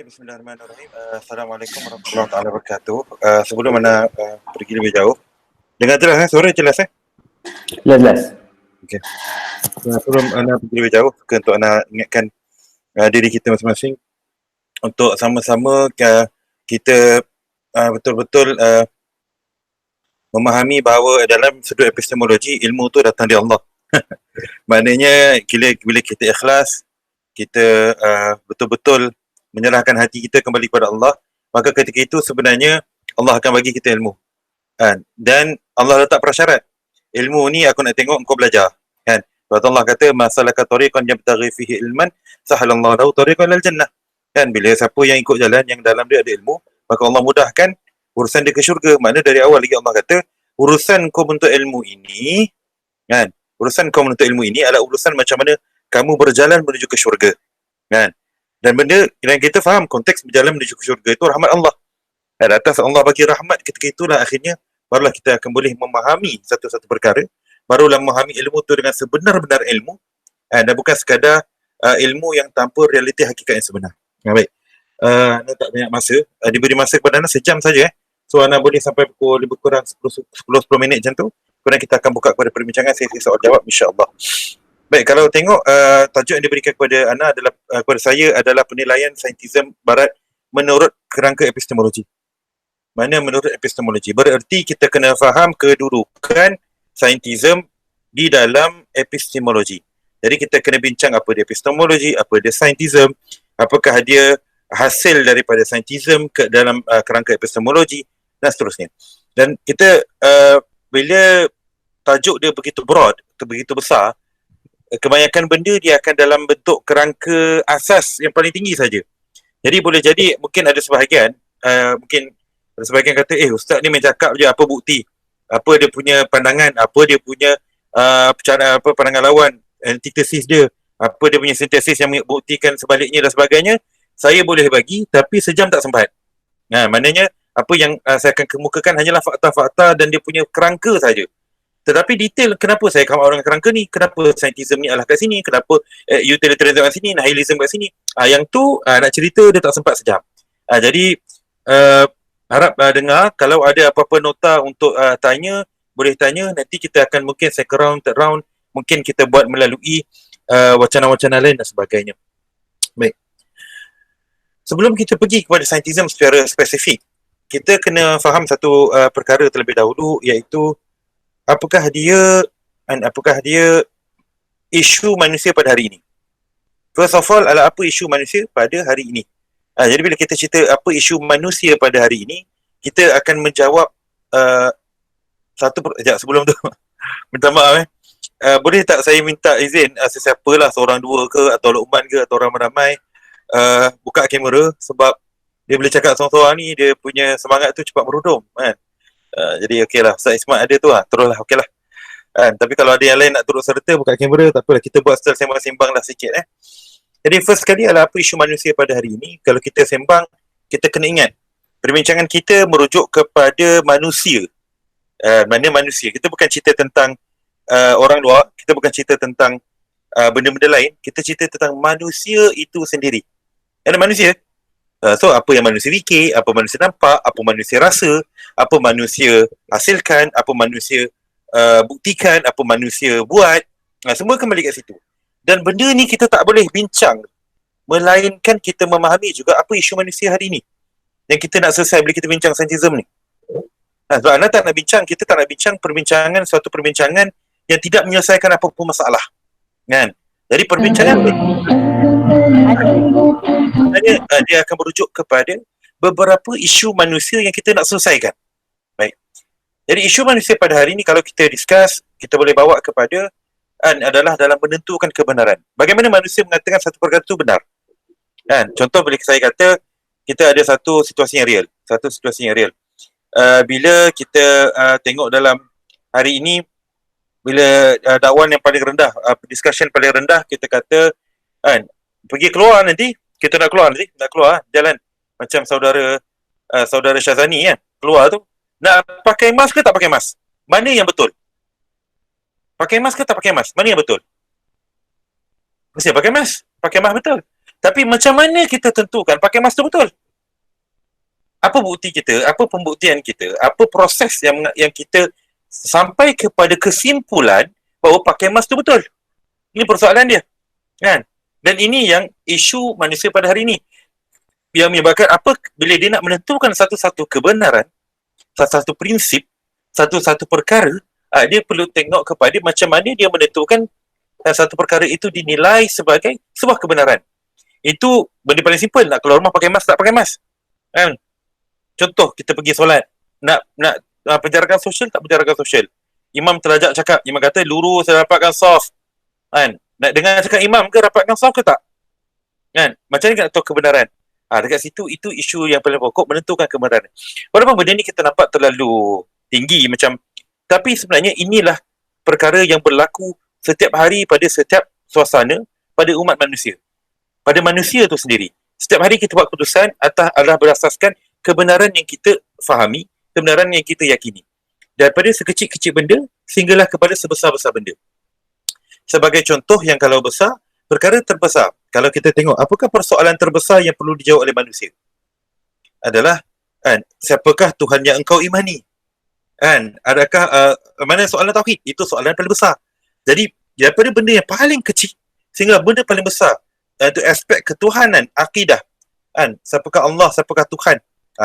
Okay, bismillahirrahmanirrahim. Assalamualaikum warahmatullahi wabarakatuh. Sebelum Ana pergi lebih jauh, dengar jelas suara jelas Jelas. Okay. Sebelum Ana pergi lebih jauh, untuk Ana ingatkan diri kita masing-masing untuk sama-sama kita betul-betul memahami bahawa dalam sudut epistemologi, ilmu tu datang dari Allah. Maknanya bila kita ikhlas, kita betul-betul menyerahkan hati kita kembali kepada Allah, maka ketika itu sebenarnya Allah akan bagi kita ilmu. Dan Allah letak prasyarat. Ilmu ni aku nak tengok engkau belajar. Kan? Sebab Allah kata, masalaka tariqan yabtaghi fihi ilman, sahalallahu lahu tariqan ilal jannah. Kan? Bila siapa yang ikut jalan yang dalam dia ada ilmu, maka Allah mudahkan urusan dia ke syurga. Maknanya dari awal lagi Allah kata, urusan kau menuntut ilmu ini, kan? Urusan kau menuntut ilmu ini adalah urusan macam mana kamu berjalan menuju ke syurga. Kan? Dan benda yang kita faham konteks berjalan menuju ke syurga itu rahmat Allah. Dan atas Allah bagi rahmat, ketika itulah akhirnya barulah kita akan boleh memahami satu-satu perkara, barulah memahami ilmu itu dengan sebenar-benar ilmu, dan bukan sekadar ilmu yang tanpa realiti hakikat yang sebenar. Baik. Anda tak banyak masa, diberi masa kepada anda sejam saja. So anda boleh sampai pukul lebih kurang 10 minit macam tu. Kemudian kita akan buka kepada perbincangan sesi soal jawab, insya-Allah. Baik, kalau tengok tajuk yang diberikan kepada Ana adalah kepada saya adalah penilaian saintisme barat menurut kerangka epistemologi. Mana menurut epistemologi? Bererti kita kena faham kedudukan saintisme di dalam epistemologi. Jadi kita kena bincang apa dia epistemologi, apa dia saintisme, apakah dia hasil daripada saintisme ke dalam kerangka epistemologi dan seterusnya. Dan kita bila tajuk dia begitu broad, begitu besar, kebanyakan benda dia akan dalam bentuk kerangka asas yang paling tinggi saja. Jadi boleh jadi mungkin ada sebahagian mungkin ada sebahagian kata ustaz ni main cakap je, apa bukti, apa dia punya pandangan, apa dia punya pandangan lawan, antitesis dia, apa dia punya sintesis yang membuktikan sebaliknya dan sebagainya. Saya boleh bagi tapi sejam tak sempat. Maknanya apa yang saya akan kemukakan hanyalah fakta-fakta dan dia punya kerangka saja. Tetapi detail kenapa saya come out dengan kerangka ni, kenapa saintisme ni adalah kat sini, kenapa utilitarianism kat sini, nihilism kat sini, yang tu nak cerita dia tak sempat sejam. Jadi harap dengar, kalau ada apa-apa nota untuk tanya, boleh tanya. Nanti kita akan mungkin second round, third round, mungkin kita buat melalui wacana-wacana lain dan sebagainya. Baik. Sebelum kita pergi kepada saintisme secara spesifik, kita kena faham satu perkara terlebih dahulu, iaitu apakah dia isu manusia pada hari ini. First of all, adalah apa isu manusia pada hari ini. Jadi bila kita cerita apa isu manusia pada hari ini, kita akan menjawab sebelum tu minta maaf boleh tak saya minta izin sesiapa lah, seorang dua ke atau Luqman ke atau ramai-ramai buka kamera, sebab dia boleh cakap seorang-seorang ni dia punya semangat tu cepat merudum kan. Jadi okey lah, Ustaz Ismat ada tu lah, teruslah okey lah. Tapi kalau ada yang lain nak turut serta buka kamera, tak apalah, kita buat style sembang-sembang lah sikit. Jadi first sekali adalah apa isu manusia pada hari ini. Kalau kita sembang, kita kena ingat perbincangan kita merujuk kepada manusia. Mana manusia, kita bukan cerita tentang orang luar, kita bukan cerita tentang benda-benda lain, kita cerita tentang manusia itu sendiri. Ada manusia. So apa yang manusia fikir, apa manusia nampak, apa manusia rasa, apa manusia hasilkan, apa manusia buktikan, apa manusia buat, semua kembali kat situ. Dan benda ni kita tak boleh bincang melainkan kita memahami juga apa isu manusia hari ni yang kita nak selesai bila kita bincang saintisme ni. Sebab anda tak nak bincang, kita tak nak bincang suatu perbincangan yang tidak menyelesaikan apa-apa masalah kan. Jadi perbincangan dia akan merujuk kepada beberapa isu manusia yang kita nak selesaikan. Baik. Jadi isu manusia pada hari ini kalau kita discuss, kita boleh bawa kepada adalah dalam menentukan kebenaran. Bagaimana manusia mengatakan satu perkara itu benar. Contoh bila saya kata kita ada satu situasi yang real. Bila kita tengok dalam hari ini, bila dakwan yang paling rendah, discussion paling rendah, kita kata pergi keluar nanti, kita nak keluar jalan macam saudara Syazani keluar tu, nak pakai mask ke tak pakai mask? Mana yang betul? Pakai mask ke tak pakai mask? Mana yang betul? Mesti pakai mask betul. Tapi macam mana kita tentukan pakai emas tu betul? Apa bukti kita? Apa pembuktian kita? Apa proses yang kita sampai kepada kesimpulan bahawa pakai emas tu betul? Ini persoalan dia, kan? Dan ini yang isu manusia pada hari ini. Yang menyebabkan apa bila dia nak menentukan satu-satu kebenaran, satu-satu prinsip, satu-satu perkara, dia perlu tengok kepada macam mana dia menentukan satu perkara itu dinilai sebagai sebuah kebenaran. Itu benda paling simple. Nak keluar rumah pakai mask, tak pakai mask, kan? Contoh, kita pergi solat, nak penjarakan sosial, tak penjarakan sosial. Imam terajak cakap, imam kata lurus rapatkan saf, kan? Nak dengar cakap imam ke rapatkan saf ke tak, kan? Macam ni nak tahu kebenaran. Dekat situ itu isu yang paling pokok, menentukan kebenaran. Walaupun benda ni kita nampak terlalu tinggi macam, tapi sebenarnya inilah perkara yang berlaku setiap hari pada setiap suasana pada umat manusia. Pada manusia tu sendiri. Setiap hari kita buat keputusan adalah berasaskan kebenaran yang kita fahami, kebenaran yang kita yakini. Daripada sekecil-kecil benda sehinggalah kepada sebesar-besar benda. Sebagai contoh yang kalau besar, perkara terbesar, kalau kita tengok apakah persoalan terbesar yang perlu dijawab oleh manusia, adalah siapakah Tuhan yang engkau imani? Adakah mana soalan tauhid? Itu soalan paling besar. Jadi daripada benda yang paling kecil sehingga benda paling besar, itu aspek ketuhanan, akidah, siapakah Allah, siapakah Tuhan.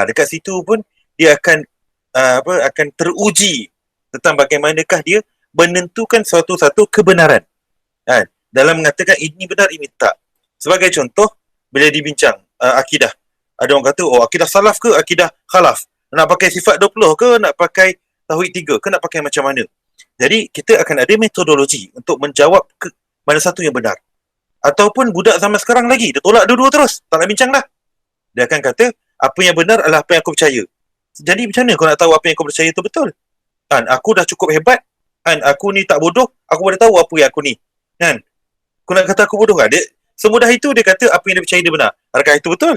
Dekat situ pun dia akan teruji tentang bagaimanakah dia menentukan satu-satu kebenaran. Dalam mengatakan ini benar, ini tak. Sebagai contoh, bila dibincang akidah, ada orang kata, akidah salaf ke akidah khalaf? Nak pakai sifat 20 ke, nak pakai tauhid 3 ke, nak pakai macam mana? Jadi kita akan ada metodologi untuk menjawab mana satu yang benar. Ataupun budak zaman sekarang lagi, dia tolak dua-dua terus, tak nak bincang dah. Dia akan kata, apa yang benar adalah apa yang aku percaya. Jadi macam mana kau nak tahu apa yang kau percaya itu betul? Aku dah cukup hebat, aku ni tak bodoh, aku boleh tahu apa yang aku ni. Kau nak kata aku bodoh kan? Semudah itu dia kata apa yang dia percaya dia benar. Adakah itu betul?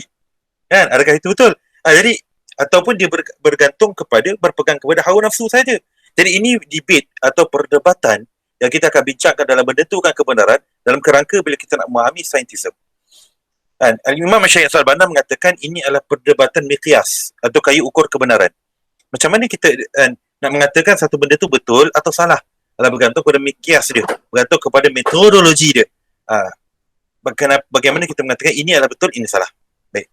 Adakah itu betul? Jadi ataupun dia bergantung berpegang kepada hawa nafsu saja. Jadi ini debate atau perdebatan yang kita akan bincangkan dalam menentukan kebenaran dalam kerangka bila kita nak memahami saintisme. Imam Syekh Al-Albani mengatakan ini adalah perdebatan miqyas atau kayu ukur kebenaran. Macam mana kita nak mengatakan satu benda tu betul atau salah? Adalah bergantung kepada miqyas dia, bergantung kepada metodologi dia. Bagaimana kita mengatakan ini adalah betul, ini salah. Baik.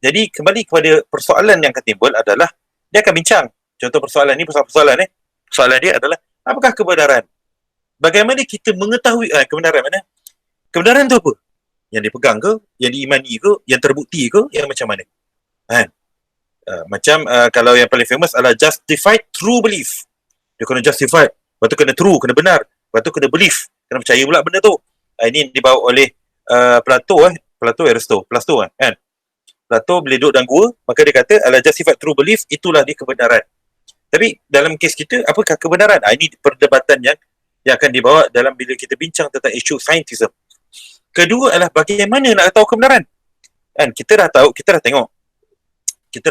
Jadi kembali kepada persoalan yang akan timbul adalah dia akan bincang. Contoh persoalan ni, persoalan dia adalah apakah kebenaran? Bagaimana kita mengetahui kebenaran mana? Kebenaran tu apa? Yang dipegang ke, yang diimani ke, yang terbukti ke, yang macam mana? Kalau yang paling famous adalah justified true belief. Dia kena justified, lepas tu kena true, kena benar, lepas tu kena belief, kena percaya pula benda tu. Ini dibawa oleh Plato Aristo kan. Plato bila duduk dalam gua, maka dia kata adalah justified true belief, itulah dia kebenaran. Tapi dalam kes kita, apakah kebenaran? Ini perdebatan yang akan dibawa dalam bila kita bincang tentang isu saintisme. Kedua adalah bagaimana nak tahu kebenaran. Kita dah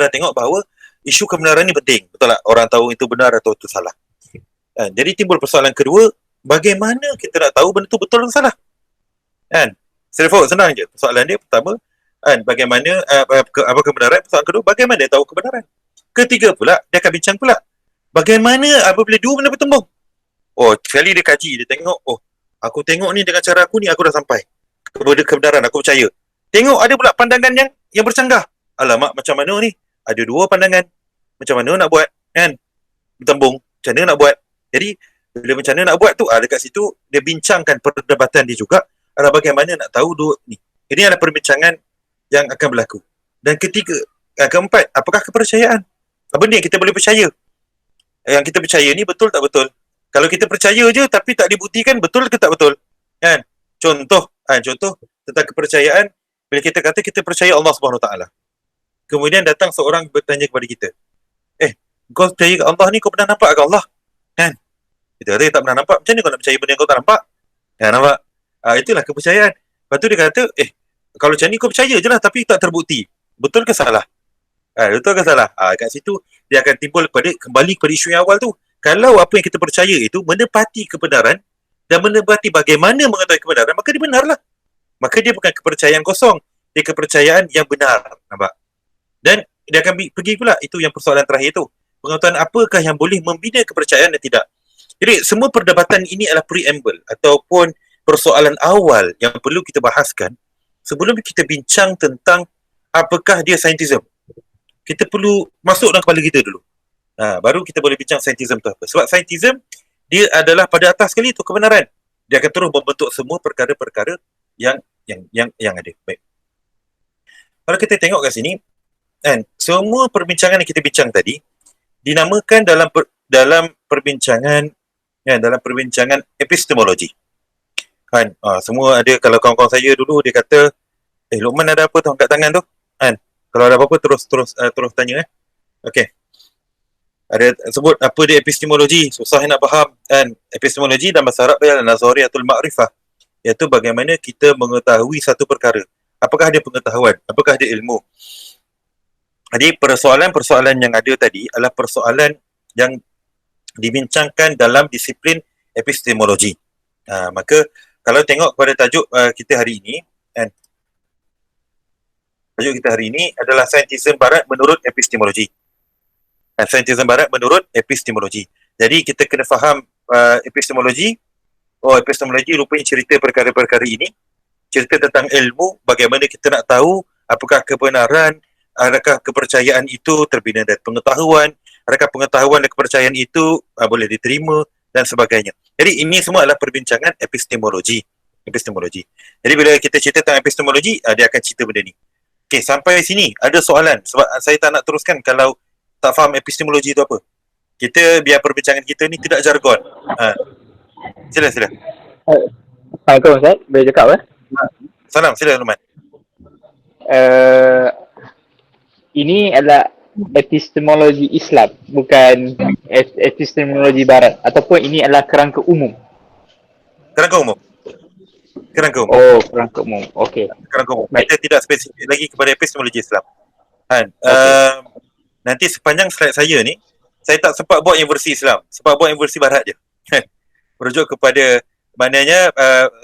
tengok bahawa isu kebenaran ni penting. Betul tak? Orang tahu itu benar atau itu salah. Jadi timbul persoalan kedua, bagaimana kita nak tahu benda tu betul atau salah? Straightforward, senang je. Persoalan dia pertama, bagaimana apa kebenaran? Persoalan kedua, bagaimana tahu kebenaran? Ketiga pula, dia akan bincang pula, bagaimana apabila dua benda bertembung? Sekali dia kaji, dia tengok, aku tengok ni dengan cara aku ni, aku dah sampai kepada kebenaran, aku percaya. Tengok ada pula pandangan yang bercanggah. Alamak, macam mana ni? Ada dua pandangan. Macam mana nak buat? Bertembung. Macam mana nak buat? Jadi, bila macam mana nak buat tu, dekat situ, dia bincangkan perdebatan dia juga, adalah bagaimana nak tahu dua ni. Ini adalah perbincangan yang akan berlaku. Dan keempat, apakah kepercayaan? Apa ni yang kita boleh percaya? Yang kita percaya ni betul tak betul? Kalau kita percaya je tapi tak dibuktikan betul ke tak betul? Contoh tentang kepercayaan, bila kita kata kita percaya Allah Subhanahu Taala. Kemudian datang seorang bertanya kepada kita, kau percaya ke Allah ni, kau pernah nampak ke Allah? Kita kata tak pernah nampak. Macam mana kau nak percaya benda yang kau tak nampak? Nampak? Itulah kepercayaan. Lepas tu dia kata, kalau macam ni kau percaya je lah tapi tak terbukti. Betul ke salah? Betul ke salah? Kat situ dia akan timbul kembali kepada isu yang awal tu. Kalau apa yang kita percaya itu menepati kebenaran dan menepati bagaimana mengetahui kebenaran, maka dia benarlah. maka dia bukan kepercayaan kosong, dia kepercayaan yang benar, nampak? Dan dia akan pergi pula, itu yang persoalan terakhir tu, pengetahuan apakah yang boleh membina kepercayaan dan tidak. Jadi semua perdebatan ini adalah preamble ataupun persoalan awal yang perlu kita bahaskan sebelum kita bincang tentang apakah dia scientism. Kita perlu masuk dalam kepala kita dulu. Baru kita boleh bincang scientism tu apa. Sebab scientism dia adalah pada atas sekali itu kebenaran. Dia akan terus membentuk semua perkara-perkara yang ada. Baik. Kalau kita tengok kat sini, kan, semua perbincangan yang kita bincang tadi dinamakan dalam perbincangan dalam perbincangan epistemologi. Kan, semua ada, kalau kawan-kawan saya dulu dia kata, Luqman ada apa tu angkat tangan tu? Kan, kalau ada apa-apa terus tanya. Okey. Ada sebut apa dia epistemologi, susah nak faham kan. Epistemologi dalam bahasa Arab ialah nazariyatul ma'rifah, iaitu bagaimana kita mengetahui satu perkara. Apakah dia pengetahuan, apakah dia ilmu. Jadi persoalan-persoalan yang ada tadi adalah persoalan yang dibincangkan dalam disiplin epistemologi. Maka kalau tengok kepada tajuk kita hari ini, kan, tajuk kita hari ini adalah Saintisme Barat menurut epistemologi. Saintisme Barat menurut epistemologi. Jadi kita kena faham epistemologi. Epistemologi rupanya cerita perkara-perkara ini, cerita tentang ilmu, bagaimana kita nak tahu apakah kebenaran, adakah kepercayaan itu terbina dari pengetahuan, adakah pengetahuan dan kepercayaan itu boleh diterima dan sebagainya. Jadi ini semua adalah perbincangan epistemologi. Jadi bila kita cerita tentang epistemologi, dia akan cerita benda ni. Okey, sampai sini ada soalan sebab saya tak nak teruskan kalau tak faham epistemologi itu apa. Kita biar perbincangan kita ni tidak jargon. Sila. Assalamualaikum Ustaz, boleh cakap Salam, sila Luqman. Ini adalah epistemologi Islam, bukan epistemologi Barat, ataupun ini adalah kerangka umum? Kerangka umum. Oh, kerangka umum. Okey. Kerangka umum. Kita tidak spesifik lagi kepada epistemologi Islam. Kan? Nanti sepanjang slide saya ni, saya tak sempat buat yang versi Islam. Sempat buat yang versi Barat je. Merujuk kepada, maknanya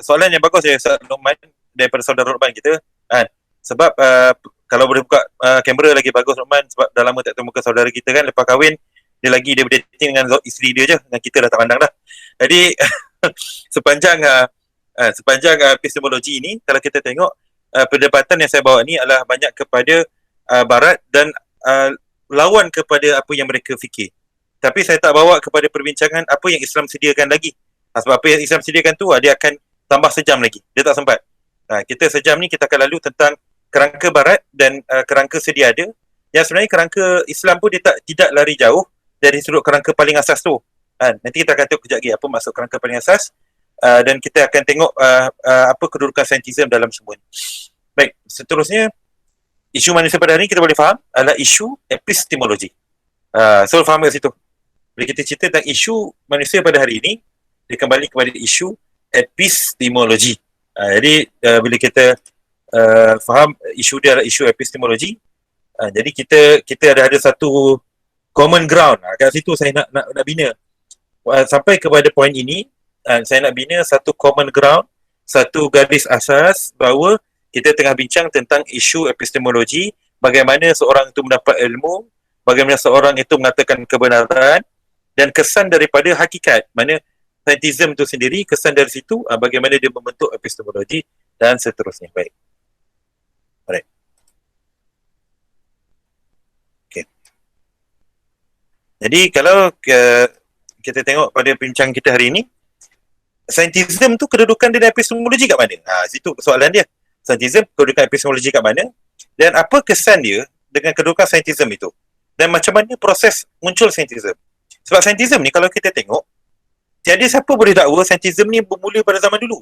soalan yang bagus ya Ustaz Luqman daripada saudara Luqman kita. Sebab kalau boleh buka kamera lagi bagus Luqman, sebab dah lama tak temu muka saudara kita kan, lepas kahwin dia berdating dengan isteri dia je, dan kita dah tak pandang dah. Jadi sepanjang epistemologi ini, kalau kita tengok perdebatan yang saya bawa ni adalah banyak kepada Barat dan lawan kepada apa yang mereka fikir. Tapi saya tak bawa kepada perbincangan apa yang Islam sediakan lagi. Sebab apa yang Islam sediakan tu dia akan tambah sejam lagi. Dia tak sempat. Kita sejam ni kita akan lalu tentang kerangka Barat dan kerangka sedia ada. Yang sebenarnya kerangka Islam pun dia tidak lari jauh dari sudut kerangka paling asas tu. Nanti kita akan tengok kejap lagi apa maksud kerangka paling asas. Dan kita akan tengok apa kedudukan saintisme dalam semua ni. Baik, seterusnya isu manusia pada hari ini kita boleh faham adalah isu epistemologi. So faham kat situ. Bila kita cerita tentang isu manusia pada hari ini, dia kembali kepada isu epistemologi. Jadi bila kita faham isu dia adalah isu epistemologi, jadi kita ada satu common ground. Kat situ saya nak bina. Sampai kepada poin ini, saya nak bina satu common ground, satu garis asas bahawa kita tengah bincang tentang isu epistemologi, bagaimana seorang itu mendapat ilmu, bagaimana seorang itu mengatakan kebenaran, dan kesan daripada hakikat, mana scientism itu sendiri, kesan dari situ, bagaimana dia membentuk epistemologi dan seterusnya. Baik. Alright. Okay. Jadi kalau kita tengok pada bincang kita hari ini, scientism tu kedudukan dia dalam epistemologi kat mana? Situ soalan dia. Scientism kedudukan epistemologi kat mana? Dan apa kesan dia dengan kedudukan scientism itu? Dan macam mana proses muncul scientism? Sebab scientism ni kalau kita tengok, tiada siapa boleh dakwa scientism ni bermula pada zaman dulu.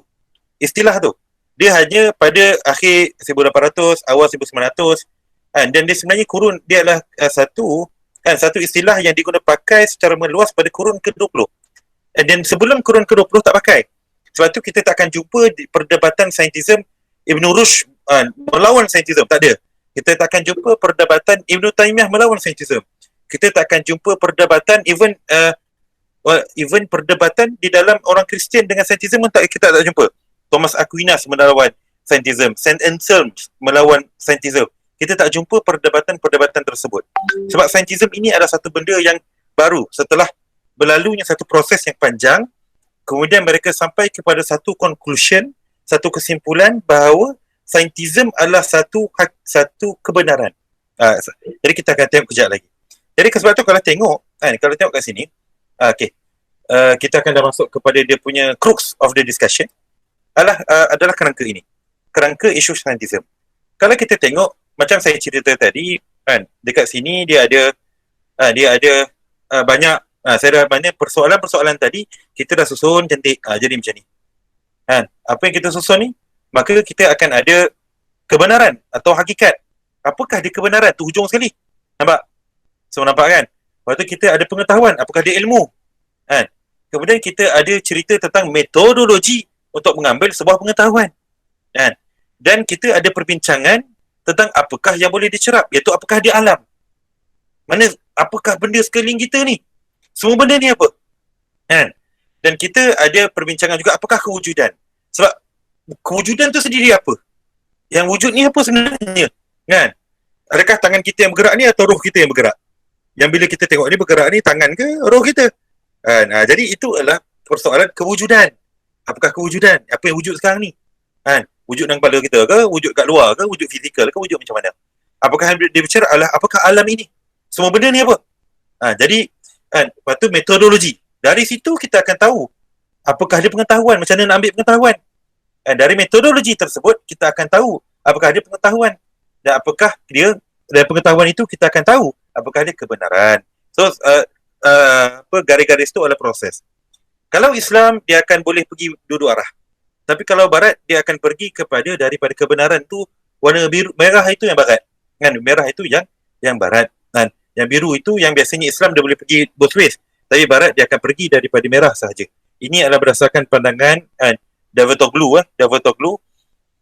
Istilah tu. Dia hanya pada akhir 1800, awal 1900. Dan dia sebenarnya dia adalah satu istilah yang digunakan pakai secara meluas pada kurun ke-20. Dan sebelum kurun ke-20 tak pakai. Sebab tu kita tak akan jumpa perdebatan scientism Ibn Rushd melawan scientism. Tak ada. Kita tak akan jumpa perdebatan Ibn Taymiyah melawan scientism. Kita tak akan jumpa perdebatan even perdebatan di dalam orang Kristian dengan scientism pun kita tak jumpa. Thomas Aquinas melawan scientism. Saint Anselm melawan scientism. Kita tak jumpa perdebatan-perdebatan tersebut. Sebab scientism ini adalah satu benda yang baru setelah berlalunya satu proses yang panjang, kemudian mereka sampai kepada satu conclusion, satu kesimpulan bahawa scientism adalah satu kebenaran. Jadi kita akan tengok kejap lagi. Jadi sebab tu kalau tengok kat sini, kita akan dah masuk kepada dia punya crux of the discussion adalah kerangka ini. Kerangka isu scientism. Kalau kita tengok macam saya cerita tadi, dekat sini dia ada banyak saya dah banyak persoalan-persoalan tadi kita dah susun cantik. Jadi macam ni. Apa yang kita susun ni, maka kita akan ada kebenaran atau hakikat. Apakah dia kebenaran tu hujung sekali. Nampak? So nampak kan? Lepas tu kita ada pengetahuan, apakah dia ilmu. Kemudian kita ada cerita tentang metodologi untuk mengambil sebuah pengetahuan. Dan kita ada perbincangan tentang apakah yang boleh dicerap, iaitu apakah dia alam. Apakah benda sekeliling kita ni? Semua benda ni apa? Dan kita ada perbincangan juga apakah kewujudan. Sebab kewujudan tu sendiri apa? Yang wujud ni apa sebenarnya? Adakah tangan kita yang bergerak ni atau roh kita yang bergerak? Yang bila kita tengok ni bergerak ni tangan ke roh kita? Jadi itu adalah persoalan kewujudan. Apakah kewujudan? Apa yang wujud sekarang ni? Wujud dalam kepala kita ke? Wujud kat luar ke? Wujud fizikal ke? Wujud macam mana? Apakah dia bicara adalah apakah alam ini? Semua benda ni apa? Jadi lepas tu metodologi. Dari situ kita akan tahu apakah dia pengetahuan, macam mana nak ambil pengetahuan. Dari metodologi tersebut kita akan tahu apakah dia pengetahuan dan apakah dia dari pengetahuan itu kita akan tahu apakah dia kebenaran. So garis-garis itu adalah proses. Kalau Islam dia akan boleh pergi dua-dua arah. Tapi kalau barat dia akan pergi kepada daripada kebenaran tu warna biru, merah itu yang barat. Merah itu yang barat. Yang biru itu yang biasanya Islam dia boleh pergi both ways. Tapi barat dia akan pergi daripada merah sahaja. Ini adalah berdasarkan pandangan Davutoglu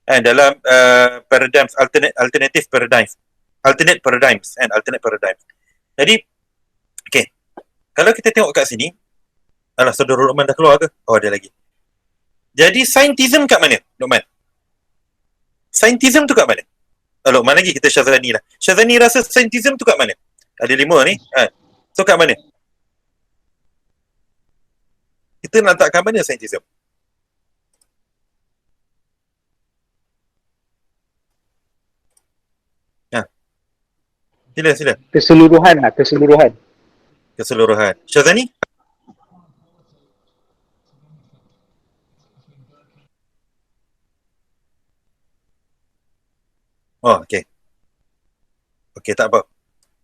dalam paradigms alternate paradigms. Jadi kalau kita tengok kat sini, saudara Luqman dah keluar ke? Oh, ada lagi. Jadi scientism kat mana, Luqman? Scientism tu kat mana? Luqman lagi, kita Syazani lah. Syazani rasa scientism tu kat mana? Ada 5 ni. So kat mana? Kita nak letak kat mana scientism? Sila. Keseluruhan. Syazani? Oh, okey, tak apa.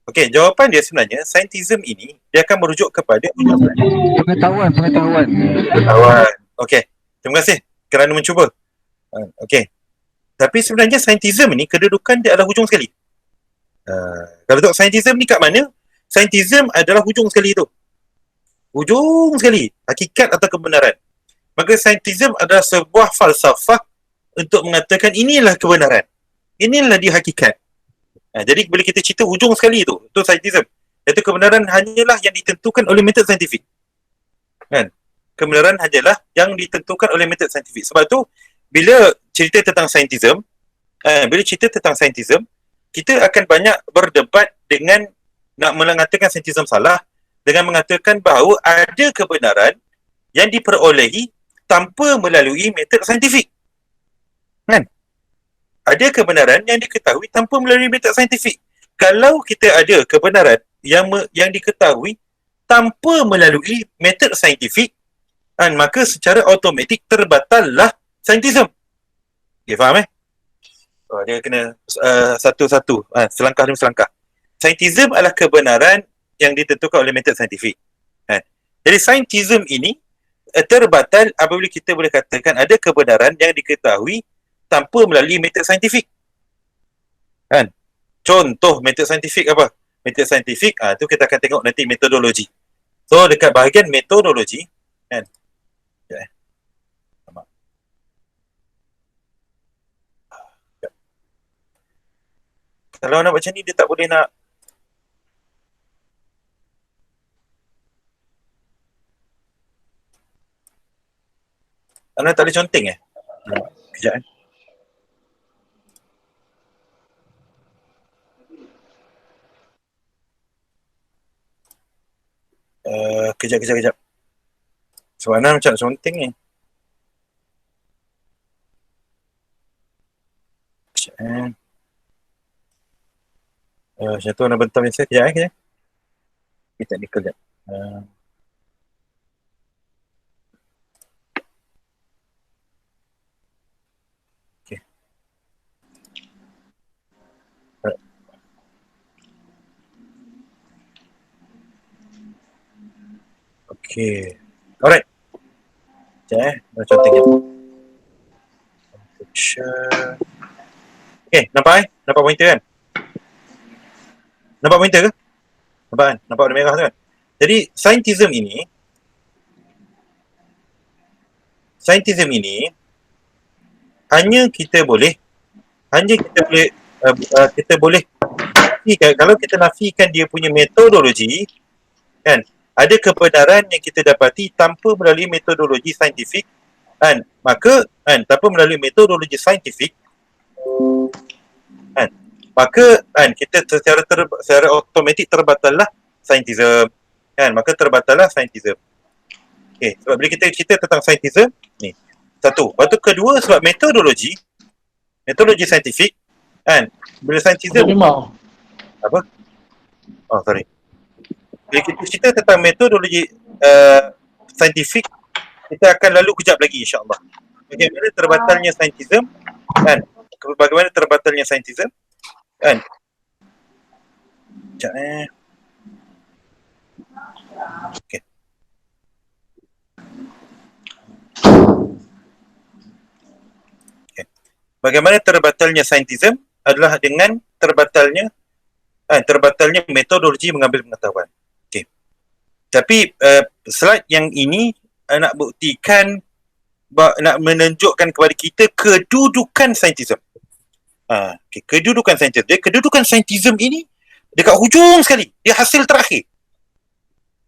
Okey, jawapan dia sebenarnya scientism ini dia akan merujuk kepada pengetahuan. Okey, terima kasih kerana mencuba. Okey. Tapi sebenarnya scientism ni kedudukan dia adalah hujung sekali. Kalau tengok scientism ni kat mana? Scientism adalah hujung sekali tu. Hujung sekali. Hakikat atau kebenaran. Maka scientism adalah sebuah falsafah untuk mengatakan inilah kebenaran. Inilah dia hakikat. Jadi bila kita cerita hujung sekali tu scientism. Iaitu kebenaran hanyalah yang ditentukan oleh metod saintifik. Kebenaran hanyalah yang ditentukan oleh metod saintifik. Sebab tu bila cerita tentang scientism, kita akan banyak berdebat dengan nak mengatakan scientism salah dengan mengatakan bahawa ada kebenaran yang diperolehi tanpa melalui metod saintifik. Ada kebenaran yang diketahui tanpa melalui metod saintifik. Kalau kita ada kebenaran yang diketahui tanpa melalui metod saintifik, maka secara automatik terbatallah scientism. Okay, faham dia kena satu-satu, selangkah demi selangkah. Scientism adalah kebenaran yang ditentukan oleh metod saintifik. Jadi scientism ini terbatal apabila kita boleh katakan ada kebenaran yang diketahui tanpa melalui metod saintifik. Contoh metod saintifik apa? Metod saintifik, tu kita akan tengok nanti metodologi. So dekat bahagian metodologi, kalau nak macam ni dia tak boleh nak tak boleh conteng Kejap Kejap. Soalan macam sonting ni. Macam tu nak bentar biasa. Kejap. Ini teknikal sekejap. Okay. Okay. Alright. Sekejap nak contohnya. Okay, nampak Nampak pointer kan? Nampak pointer ke? Nampak kan? Nampak warna merah tu kan? Jadi, scientism ini hanya kita boleh nafikan, kalau kita nafikan dia punya metodologi kan, ada kebenaran yang kita dapati tanpa melalui metodologi saintifik kan, maka kan, tanpa melalui metodologi saintifik kan, maka kan kita secara automatik terbatallah scientism kan, maka terbatallah scientism. Okey, sebab bila kita cerita tentang scientism ni, satu. Lepas tu kedua, sebab metodologi saintifik kan, bila scientism apa? Oh, sorry. Bila kita cerita tentang metodologi saintifik, kita akan lalu kejap lagi insya-Allah. Bagaimana terbatalnya scientism kan? Bagaimana terbatalnya scientism kan? Sekejap Okay. Bagaimana terbatalnya scientism adalah dengan terbatalnya metodologi mengambil pengetahuan. Okey. Tapi slide yang ini nak buktikan, nak menunjukkan kepada kita kedudukan scientism. Okay. Kedudukan scientism. Jadi kedudukan scientism ini dekat hujung sekali. Dia hasil terakhir.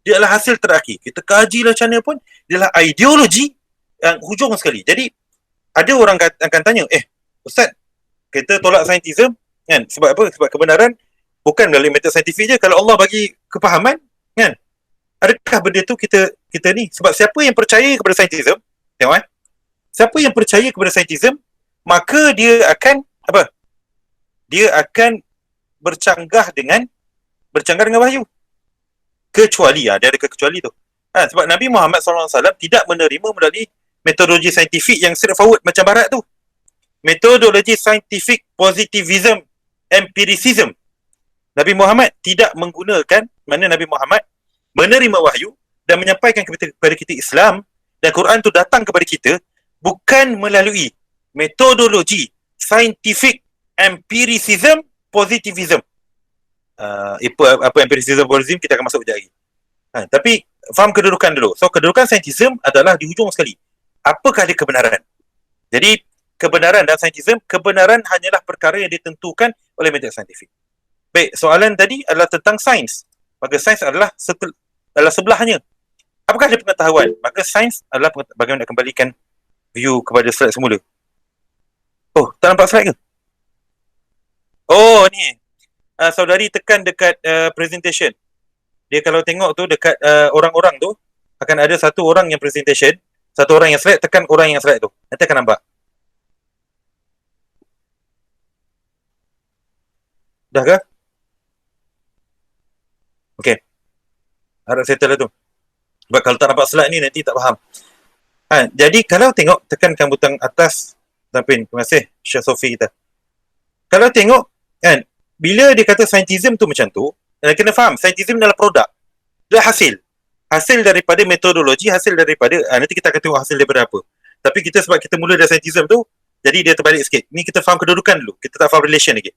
Dia adalah hasil terakhir. Kita kajilah macam mana pun, dia adalah ideologi yang hujung sekali. Jadi ada orang akan tanya, Ustaz, kita tolak scientism kan? Sebab apa? Sebab kebenaran bukan melalui metode saintifik je. Kalau Allah bagi kepahaman kan, adakah benda tu kita ni? Sebab siapa yang percaya kepada scientism, tengok siapa yang percaya kepada scientism, maka dia akan apa? Dia akan bercanggah dengan wahyu. Kecuali dia ada kecuali tu. Sebab Nabi Muhammad SAW tidak menerima melalui metodologi saintifik yang straightforward macam barat tu. Metodologi saintifik positivism, empiricism. Nabi Muhammad tidak menggunakan, mana Nabi Muhammad menerima wahyu dan menyampaikan kepada kita Islam, dan Quran tu datang kepada kita bukan melalui metodologi saintifik, empiricism, positivism. Apa empiricism, positivism kita akan masuk kejap lagi. Tapi faham kedudukan dulu. So kedudukan saintism adalah di hujung sekali. Apakah dia kebenaran? Jadi kebenaran dan saintism, kebenaran hanyalah perkara yang ditentukan oleh metode saintifik. Baik, soalan tadi adalah tentang sains. Maka sains adalah sebelahnya. Apakah dia pengetahuan? Maka sains adalah bagaimana nak kembalikan view kepada slide semula. Oh, tak nampak slide ke? Oh, ni. Saudari tekan dekat presentation. Dia kalau tengok tu dekat orang-orang tu, akan ada satu orang yang presentation, satu orang yang slide, tekan orang yang slide tu. Nanti akan nampak. Dah ke? Okay. Harap settle lah tu. Sebab kalau tak nampak slide ni nanti tak faham. Jadi kalau tengok, tekankan butang atas. Tampin. Terima kasih Syekh Sofi kita. Kalau tengok kan, bila dia kata scientism tu macam tu, kena faham, scientism adalah produk. Dia hasil daripada metodologi, hasil daripada nanti kita akan tengok hasil daripada apa. Tapi sebab kita mula dari scientism tu, jadi dia terbalik sikit. Ni kita faham kedudukan dulu, kita tak faham relation lagi.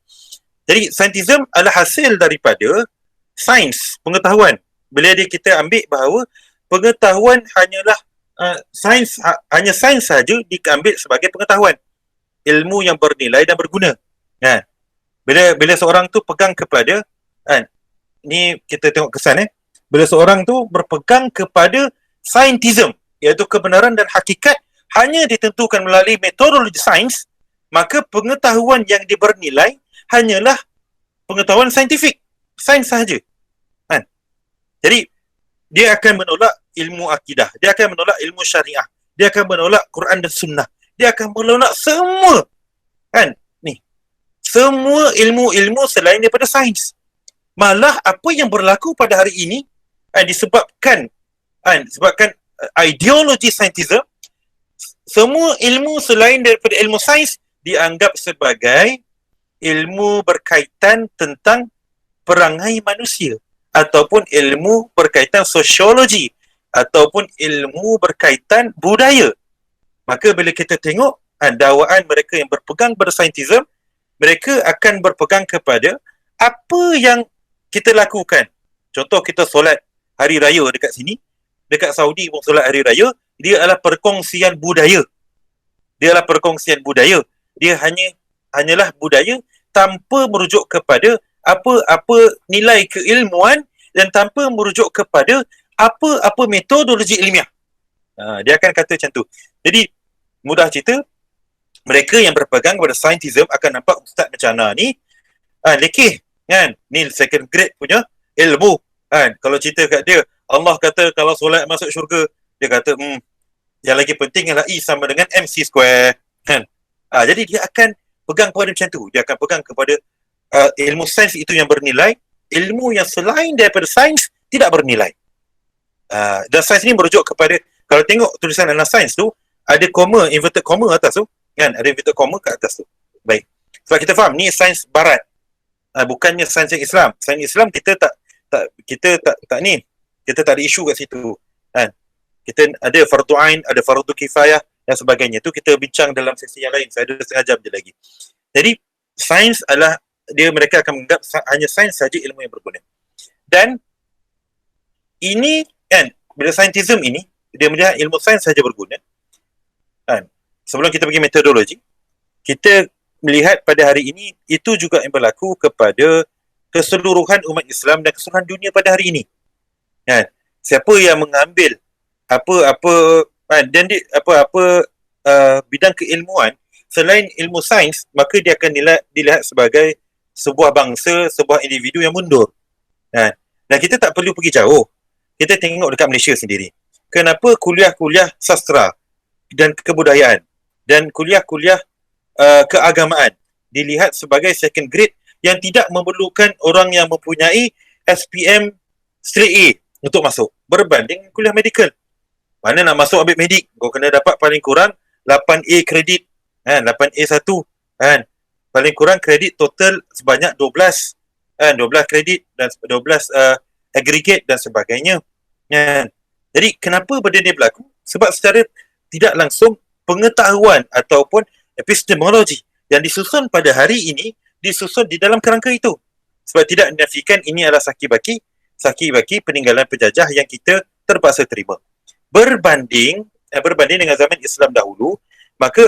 Jadi scientism adalah hasil daripada sains, pengetahuan. Bila kita ambil bahawa pengetahuan hanyalah sains, hanya sains saja diambil sebagai pengetahuan, ilmu yang bernilai dan berguna. Bila seorang tu pegang kepada ni kita tengok kesan bila seorang tu berpegang kepada scientism, iaitu kebenaran dan hakikat hanya ditentukan melalui metodologi sains, maka pengetahuan yang dibernilai hanyalah pengetahuan saintifik, sains sahaja. Jadi dia akan menolak ilmu akidah, dia akan menolak ilmu syariah, dia akan menolak Quran dan Sunnah, dia akan menolak semua, kan? Ni, semua ilmu-ilmu selain daripada sains. Malah apa yang berlaku pada hari ini disebabkan ideologi saintism, semua ilmu selain daripada ilmu sains dianggap sebagai ilmu berkaitan tentang perangai manusia, ataupun ilmu berkaitan sosiologi, ataupun ilmu berkaitan budaya. Maka bila kita tengok dakwaan mereka yang berpegang pada saintism, mereka akan berpegang kepada apa yang kita lakukan. Contoh, kita solat hari raya dekat sini, dekat Saudi pun solat hari raya, dia adalah perkongsian budaya. Dia adalah perkongsian budaya. Dia hanyalah budaya tanpa merujuk kepada apa-apa nilai keilmuan dan tanpa merujuk kepada apa-apa metodologi ilmiah. Dia akan kata macam tu. Jadi, mudah cerita, mereka yang berpegang pada saintism akan nampak ustaz macam mana ni lekeh, kan? Ni second grade punya ilmu, kan? Kalau cerita kat dia, Allah kata kalau solat masuk syurga, dia kata yang lagi penting ialah E sama dengan MC square, kan? Jadi dia akan pegang kepada macam tu. Dia akan pegang kepada ilmu sains itu yang bernilai, ilmu yang selain daripada sains tidak bernilai. Dan sains ni merujuk kepada, kalau tengok tulisan dalam sains tu, ada koma, inverted comma atas tu, kan? Ada inverted comma kat atas tu. Baik. Sebab kita faham ni sains barat. Bukannya sains yang Islam. Sains Islam kita tak ni. Kita tak ada isu kat situ. Kan? Kita ada fardu ain, ada fardu kifayah dan sebagainya. Tu kita bincang dalam sesi yang lain. Saya ada setengah jam je lagi. Jadi sains adalah mereka akan menganggap hanya sains saja ilmu yang berguna. Dan ini kan, bila saintism ini dia melihat ilmu sains saja berguna. Kan? Sebelum kita pergi metodologi, kita melihat pada hari ini itu juga yang berlaku kepada keseluruhan umat Islam dan keseluruhan dunia pada hari ini. Kan? Siapa yang mengambil apa-apa bidang keilmuan selain ilmu sains, maka dia akan dilihat sebagai sebuah bangsa, sebuah individu yang mundur. Dan kita tak perlu pergi jauh. Kita tengok dekat Malaysia sendiri. Kenapa kuliah-kuliah sastra dan kebudayaan dan kuliah-kuliah keagamaan dilihat sebagai second grade yang tidak memerlukan orang yang mempunyai SPM straight A untuk masuk, berbanding kuliah medical. Mana nak masuk ambil medik, kau kena dapat paling kurang 8A kredit, kan? 8A1, kan? Paling kurang kredit total sebanyak 12, kan? 12 kredit dan 12 aggregate dan sebagainya, kan? Jadi kenapa benda ni berlaku? Sebab secara tidak langsung pengetahuan ataupun epistemologi yang disusun pada hari ini disusun di dalam kerangka itu. Sebab tidak menafikan ini adalah saki baki peninggalan penjajah yang kita terpaksa terima. Berbanding dengan zaman Islam dahulu, maka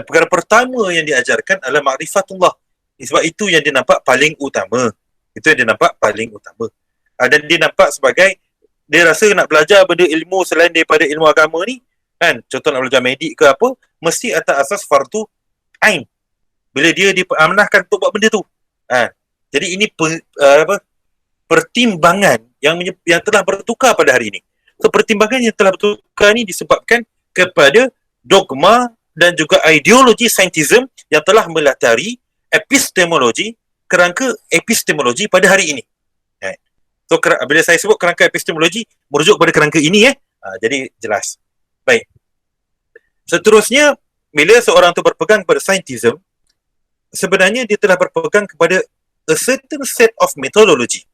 perkara pertama yang diajarkan adalah ma'rifatullah. Sebab itu yang dia nampak paling utama. Dan dia nampak sebagai, dia rasa nak belajar benda ilmu selain daripada ilmu agama ni, kan? Contoh nak belajar medik ke apa, mesti atas asas fardu ain. Bila dia diamanahkan untuk buat benda tu. Jadi ini pertimbangan yang telah bertukar pada hari ini. So pertimbangan yang telah bertukar ni disebabkan kepada dogma dan juga ideologi saintism yang telah melatari epistemologi, kerangka epistemologi pada hari ini. So bila saya sebut kerangka epistemologi, merujuk pada kerangka ini jadi jelas. Baik. Seterusnya, bila seorang tu berpegang pada saintism, sebenarnya dia telah berpegang kepada a certain set of methodology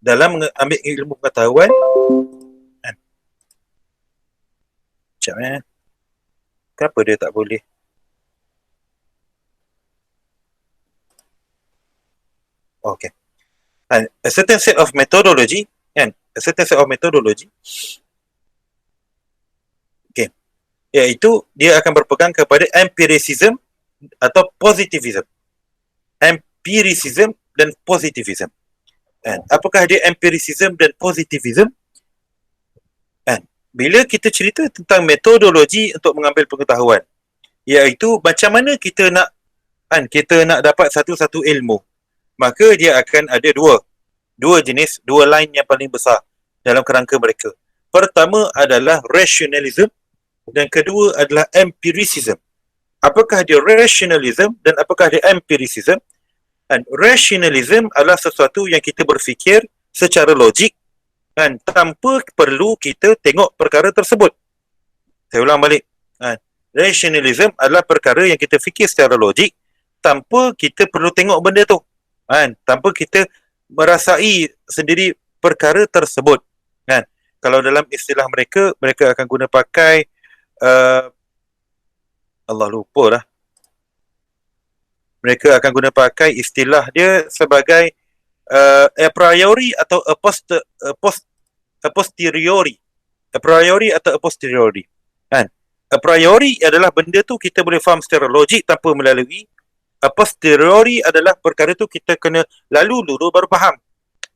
dalam mengambil ilmu pengetahuan. Sekejap kenapa dia tak boleh? Okay. A certain set of methodology, iaitu dia akan berpegang kepada empiricism atau positivism. Empiricism dan positivism. Apakah dia empiricism dan positivism? Bila kita cerita tentang metodologi untuk mengambil pengetahuan, iaitu macam mana kita nak dapat satu-satu ilmu, maka dia akan ada dua. dua line yang paling besar dalam kerangka mereka. Pertama adalah rationalism dan kedua adalah empiricism. Apakah dia rationalism dan apakah dia empiricism? Dan rationalism adalah sesuatu yang kita berfikir secara logik dan tanpa perlu kita tengok perkara tersebut. Saya ulang balik. Rationalism adalah perkara yang kita fikir secara logik tanpa kita perlu tengok benda tu. Tanpa kita merasai sendiri perkara tersebut. Kalau dalam istilah mereka, mereka akan guna pakai Allah lupa lah. Mereka akan guna pakai istilah dia sebagai a priori atau a posteriori. A priori atau a posteriori. A priori adalah benda tu kita boleh faham secara logik tanpa melalui. A posteriori adalah perkara tu kita kena lalu dulu baru faham.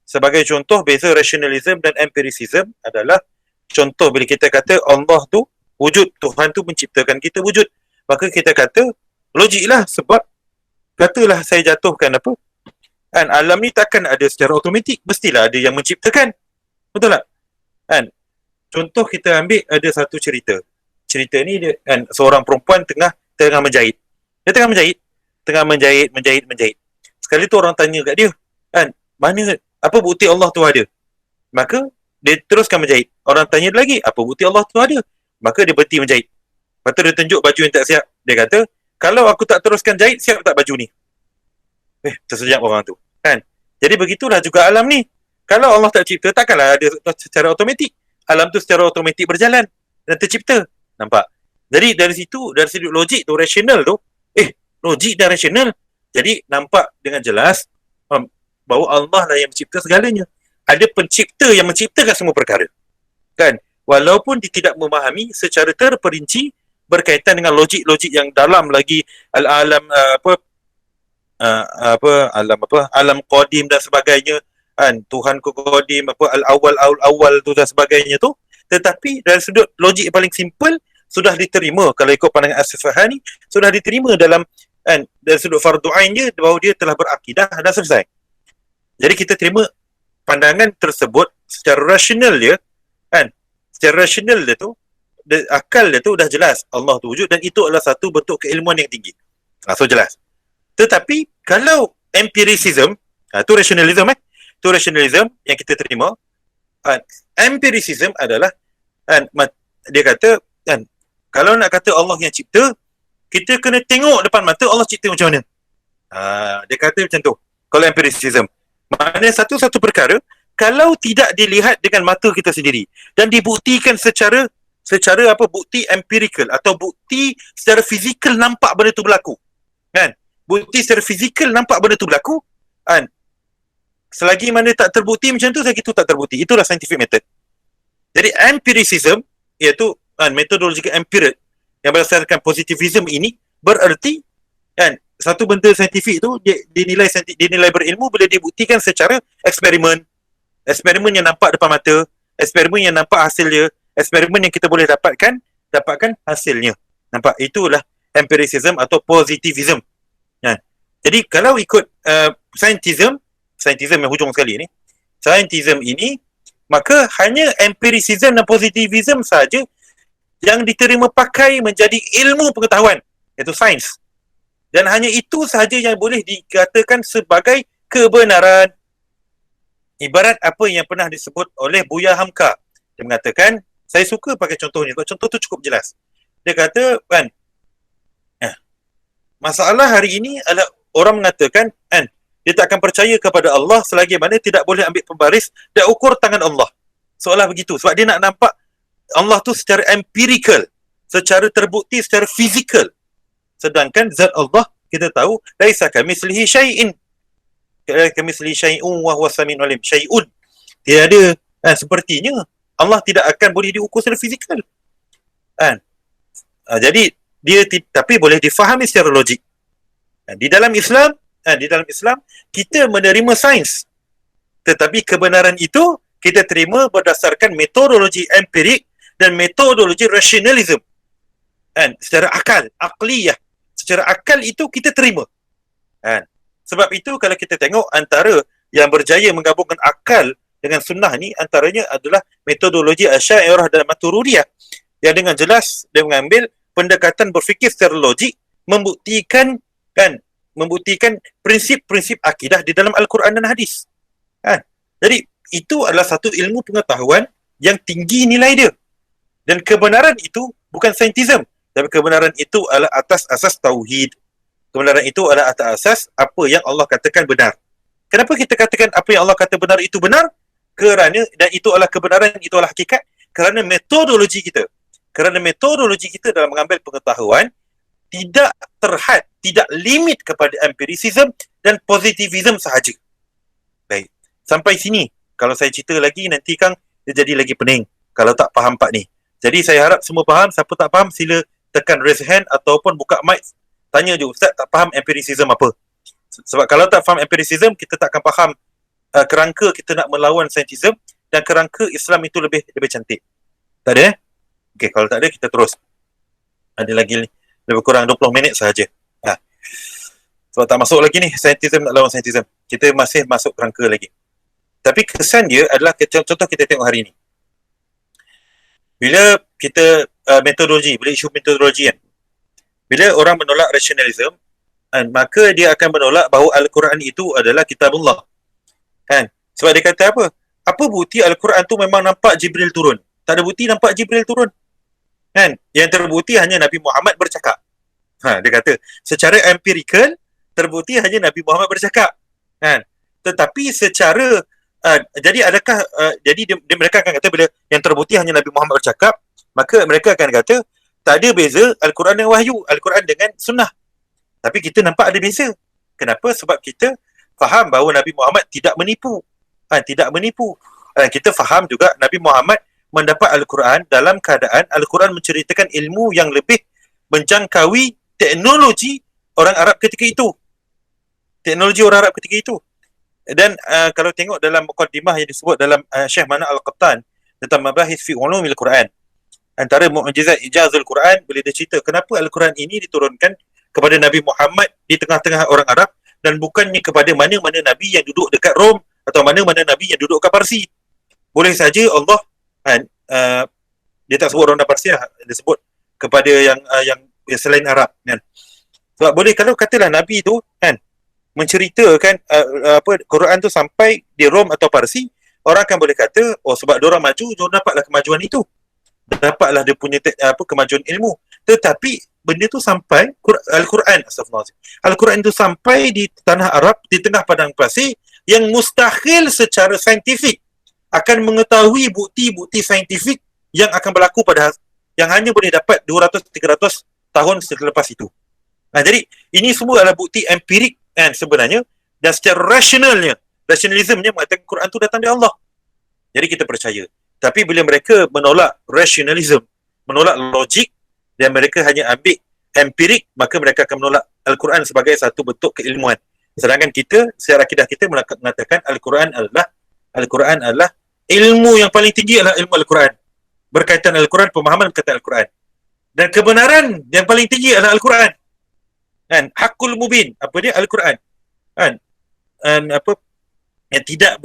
Sebagai contoh, beza rationalism dan empiricism adalah contoh bila kita kata Allah tu wujud, Tuhan tu menciptakan kita wujud. Maka kita kata logik lah, sebab katalah saya jatuhkan apa, alam ni takkan ada secara automatik, mestilah ada yang menciptakan. Betul tak? Contoh kita ambil ada satu cerita. Cerita ni dia, seorang perempuan tengah menjahit. Dia tengah menjahit. Sekali tu orang tanya kat dia, mana, apa bukti Allah tu ada? Maka dia teruskan menjahit. Orang tanya lagi, apa bukti Allah tu ada? Maka dia berhenti menjahit. Lepas tu dia tunjuk baju yang tak siap. Dia kata, kalau aku tak teruskan jahit, siap tak baju ni? Tersejak orang tu. Jadi begitulah juga alam ni. Kalau Allah tak cipta, takkanlah ada secara automatik. Alam tu secara automatik berjalan dan tercipta. Nampak? Jadi dari sudut logik tu, rasional tu, logik dan rasional. Jadi nampak dengan jelas bahawa Allah lah yang mencipta segalanya. Ada pencipta yang menciptakan semua perkara. Walaupun dia tidak memahami secara terperinci berkaitan dengan logik-logik yang dalam lagi, alam alam qadim dan sebagainya, Tuhan qadim, al-awwal tu dan sebagainya tu. Tetapi dari sudut logik paling simple sudah diterima, kalau ikut pandangan As-Safahani, sudah diterima dalam dari sudut fardu ain dia, bahawa dia telah berakidah dan selesai. Jadi kita terima pandangan tersebut secara rasional dia, secara rasional dia tu, akal dia tu dah jelas Allah tu wujud dan itu adalah satu bentuk keilmuan yang tinggi. So jelas. Tetapi kalau empiricism, tu rationalism tu rationalism yang kita terima. Empiricism adalah dia kata kalau nak kata Allah yang cipta, kita kena tengok depan mata Allah cipta macam mana. Dia kata macam tu. Kalau empiricism, maknanya satu-satu perkara kalau tidak dilihat dengan mata kita sendiri dan dibuktikan secara bukti empirical atau bukti secara fizikal nampak benda tu berlaku. Bukti secara fizikal nampak benda tu berlaku, selagi mana tak terbukti macam tu, selagi tu tak terbukti. Itulah scientific method. Jadi empiricism iaitu metodologi empirik yang berdasarkan positivism ini bererti satu benda saintifik tu dinilai berilmu bila dibuktikan secara eksperimen yang nampak depan mata, eksperimen yang nampak hasilnya, eksperimen yang kita boleh dapatkan hasilnya. Nampak? Itulah empiricism atau positivism. Jadi kalau ikut scientism yang hujung sekali ni, scientism ini, maka hanya empiricism dan positivism saja yang diterima pakai menjadi ilmu pengetahuan, iaitu sains. Dan hanya itu sahaja yang boleh dikatakan sebagai kebenaran. Ibarat apa yang pernah disebut oleh Buya Hamka. Dia mengatakan, saya suka pakai contoh ni, contoh tu cukup jelas. Dia kata, masalah hari ini adalah orang mengatakan, dia tak akan percaya kepada Allah selagi mana tidak boleh ambil pembaris dan ukur tangan Allah. Seolah begitu. Sebab dia nak nampak Allah tu secara empirical, secara terbukti, secara fizikal. Sedangkan zat Allah kita tahu laisa kamitslihi syai'in. Kamitslihi syai'un wa huwa samiul alim. Syai'un. Tiada sepertinya Allah tidak akan boleh diukur secara fizikal. Jadi dia tapi boleh difahami secara logik. Di dalam Islam kita menerima sains. Tetapi kebenaran itu kita terima berdasarkan metodologi empirik dan metodologi rationalism. Secara akal, akliyah. Secara akal itu kita terima. Sebab itu kalau kita tengok antara yang berjaya menggabungkan akal dengan sunnah ni antaranya adalah metodologi Asy'ariyah dan Maturidiyah yang dengan jelas dia mengambil pendekatan berfikir secara logik membuktikan prinsip-prinsip akidah di dalam Al-Quran dan hadis. Kan? Jadi itu adalah satu ilmu pengetahuan yang tinggi nilai dia. Dan kebenaran itu bukan saintism, tapi kebenaran itu adalah atas asas tauhid. Kebenaran itu adalah atas asas apa yang Allah katakan benar. Kenapa kita katakan apa yang Allah kata benar itu benar? Kerana, dan itu adalah kebenaran, itu adalah hakikat, kerana metodologi kita. Kerana metodologi kita dalam mengambil pengetahuan tidak terhad, tidak limit kepada empiricism dan positivism sahaja. Baik. Sampai sini. Kalau saya cerita lagi, nanti Kang, dia jadi lagi pening. Kalau tak faham part ni. Jadi saya harap semua faham. Siapa tak faham, sila tekan raise hand ataupun buka mic. Tanya je, Ustaz tak faham empiricism apa? Sebab kalau tak faham empiricism, kita tak akan faham kerangka kita nak melawan saintism dan kerangka Islam itu lebih cantik. Tak ada? Okey, kalau tak ada, kita terus. Ada lagi lebih kurang 20 minit sahaja. Sebab tak masuk lagi ni, saintism nak lawan saintism. Kita masih masuk kerangka lagi. Tapi kesan dia adalah, contoh kita tengok hari ni. Bila kita metodologi, bila isu metodologi kan, bila orang menolak rationalism, maka dia akan menolak bahawa Al-Quran itu adalah kitabullah. Kan? Sebab dia kata apa? Apa bukti Al-Quran tu memang nampak Jibril turun? Tak ada bukti nampak Jibril turun. Kan? Yang terbukti hanya Nabi Muhammad bercakap. Dia kata, secara empirikal, terbukti hanya Nabi Muhammad bercakap. Kan? Tetapi secara, jadi adakah, jadi mereka akan kata bila yang terbukti hanya Nabi Muhammad bercakap, maka mereka akan kata, tak ada beza Al-Quran dengan wahyu, Al-Quran dengan sunnah. Tapi kita nampak ada beza. Kenapa? Sebab kita faham bahawa Nabi Muhammad tidak menipu. Tidak menipu. Kita faham juga Nabi Muhammad mendapat Al-Quran dalam keadaan Al-Quran menceritakan ilmu yang lebih menjangkaui teknologi orang Arab ketika itu. Teknologi orang Arab ketika itu. Dan kalau tengok dalam muqaddimah yang disebut dalam Syekh Mana Al-Qattan tentang mabahis fi ulumil Quran, antara mukjizat ijazul Quran, bila dia cerita kenapa Al-Quran ini diturunkan kepada Nabi Muhammad di tengah-tengah orang Arab dan bukannya kepada mana-mana Nabi yang duduk dekat Rom atau mana-mana Nabi yang duduk kat Parsi. Boleh saja Allah dia tak sebut orang Parsi lah, dia sebut kepada yang selain Arab kan. Sebab boleh kalau katalah Nabi tu kan menceritakan Quran tu sampai di Rom atau Parsi, orang akan boleh kata sebab dia orang maju, dia dapatlah kemajuan itu. Dapatlah dia punya kemajuan ilmu. Tetapi benda tu sampai Al-Quran, astagfirullahaladzim. Al-Quran itu sampai di tanah Arab, di tengah padang pasir yang mustahil secara saintifik akan mengetahui bukti-bukti saintifik yang akan berlaku yang hanya boleh dapat 200-300 tahun selepas itu. Jadi ini semua adalah bukti empirik kan sebenarnya, dan secara rationalismnya mengatakan Quran itu datang dari Allah. Jadi kita percaya. Tapi bila mereka menolak rationalism, menolak logik, dan mereka hanya ambil empirik, maka mereka akan menolak Al-Quran sebagai satu bentuk keilmuan. Sedangkan kita, secara akidah kita mengatakan Al-Quran adalah ilmu yang paling tinggi adalah ilmu Al-Quran. Berkaitan Al-Quran, pemahaman berkaitan Al-Quran. Dan kebenaran yang paling tinggi adalah Al-Quran. Kan? Hakul mubin. Apa dia? Al-Quran. Kan? Yang tidak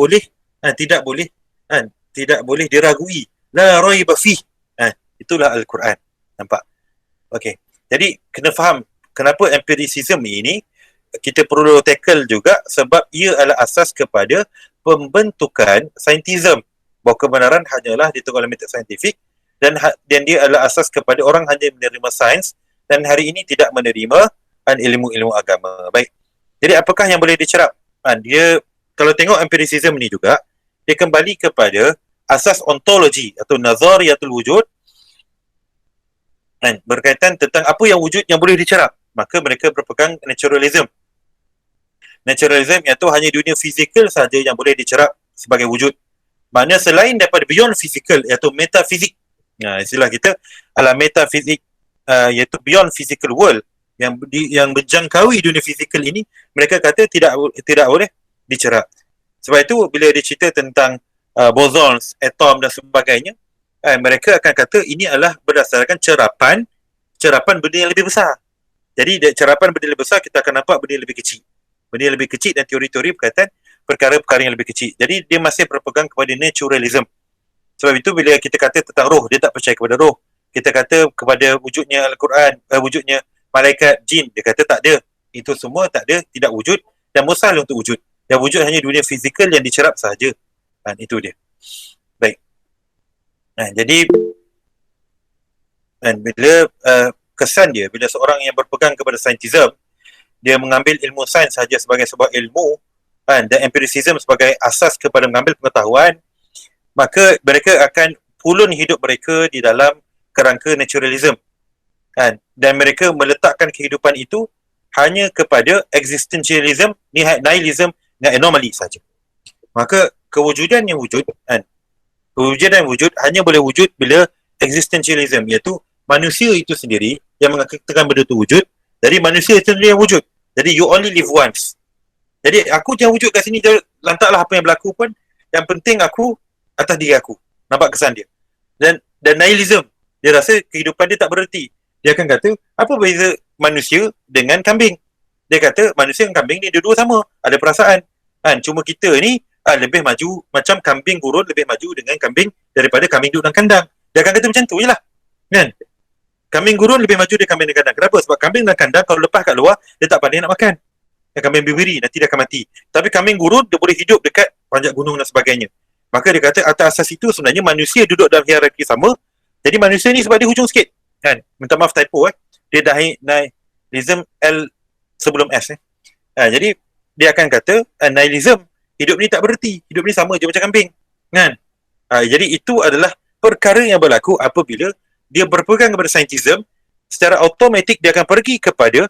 boleh diragui. La raiba fih. Itulah Al-Quran. Nampak? Okey. Jadi kena faham kenapa empiricism ini kita perlu tackle juga, sebab ia adalah asas kepada pembentukan saintism. Bahawa kebenaran hanyalah ditentukan oleh metode saintifik, dan dia adalah asas kepada orang hanya menerima sains dan hari ini tidak menerima ilmu-ilmu agama. Baik. Jadi apakah yang boleh dicerap? Dia kalau tengok empiricism ni juga, dia kembali kepada asas ontologi atau nazariyatul wujud, berkaitan tentang apa yang wujud yang boleh dicerap. Maka mereka berpegang naturalism. Naturalism iaitu hanya dunia fizikal sahaja yang boleh dicerap sebagai wujud. Maknanya selain daripada beyond physical iaitu metafizik. Istilah kita adalah metafizik, iaitu beyond physical world yang menjangkaui dunia fizikal ini, mereka kata tidak boleh dicerap. Sebab itu bila dia cerita tentang bosons, atom dan sebagainya, mereka akan kata ini adalah berdasarkan cerapan benda yang lebih besar. Jadi cerapan benda yang lebih besar, kita akan nampak benda yang lebih kecil. Benda yang lebih kecil, dan teori-teori berkaitan perkara-perkara yang lebih kecil. Jadi dia masih berpegang kepada naturalism. Sebab itu bila kita kata tentang roh, dia tak percaya kepada roh. Kita kata kepada wujudnya Al-Quran, wujudnya malaikat, jin, dia kata tak ada. Itu semua tak ada, tidak wujud dan mustahil untuk wujud. Yang wujud hanya dunia fizikal yang dicerap sahaja. Itu dia. Baik. Jadi bila kesan dia, bila seorang yang berpegang kepada saintism, dia mengambil ilmu sains sahaja sebagai sebuah ilmu dan empiricism sebagai asas kepada mengambil pengetahuan, maka mereka akan pulun hidup mereka di dalam kerangka naturalism. Dan mereka meletakkan kehidupan itu hanya kepada existentialism, nihilism dan anomaly saja. Maka kewujudan yang wujud, kewujudan yang wujud hanya boleh wujud bila existentialism, iaitu manusia itu sendiri yang mengatakan benda itu wujud. Jadi manusia itu sendiri yang wujud. Jadi you only live once. Jadi aku jangan wujud kat sini, lantaklah apa yang berlaku pun, yang penting aku atas diri aku. Nampak kesan dia. Dan nihilism, dia rasa kehidupan dia tak bererti. Dia akan kata, apa beza manusia dengan kambing? Dia kata manusia dan kambing ni dua-dua sama, ada perasaan. Cuma kita ni lebih maju, macam kambing gurun lebih maju dengan kambing daripada kambing duduk dalam kandang. Dia akan kata macam tu je lah. Kan? Kambing gurun lebih maju dari kambing dalam kandang. Kenapa? Sebab kambing dalam kandang kalau lepas kat luar, dia tak pandai nak makan. Kambing bibiri, nanti dia akan mati. Tapi kambing gurun, dia boleh hidup dekat panjat gunung dan sebagainya. Maka dia kata atas asas itu sebenarnya manusia duduk dalam hierarki sama. Jadi manusia ni sebab dia hujung sikit. Minta maaf typo. Dia dah nihilism L sebelum S. Jadi dia akan kata nihilism, hidup ni tak bererti. Hidup ni sama je macam kambing. Kan? Jadi itu adalah perkara yang berlaku apabila dia berpegang kepada saintism, secara automatik dia akan pergi kepada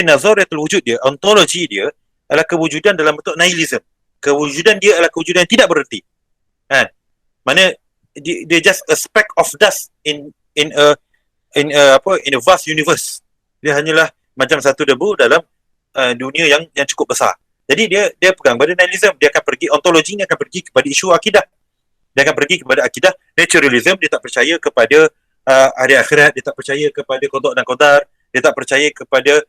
nazariyatul wujud dia, ontologi dia adalah kewujudan dalam bentuk nihilism. Kewujudan dia adalah kewujudan yang tidak bererti. Mana dia just a speck of dust in a vast universe. Dia hanyalah macam satu debu dalam dunia yang cukup besar. Jadi dia pegang pada nihilism, dia akan pergi, ontologinya akan pergi kepada isu akidah. Dia akan pergi kepada akidah naturalism, dia tak percaya kepada hari akhirat, dia tak percaya kepada qada dan qadar, dia tak percaya kepada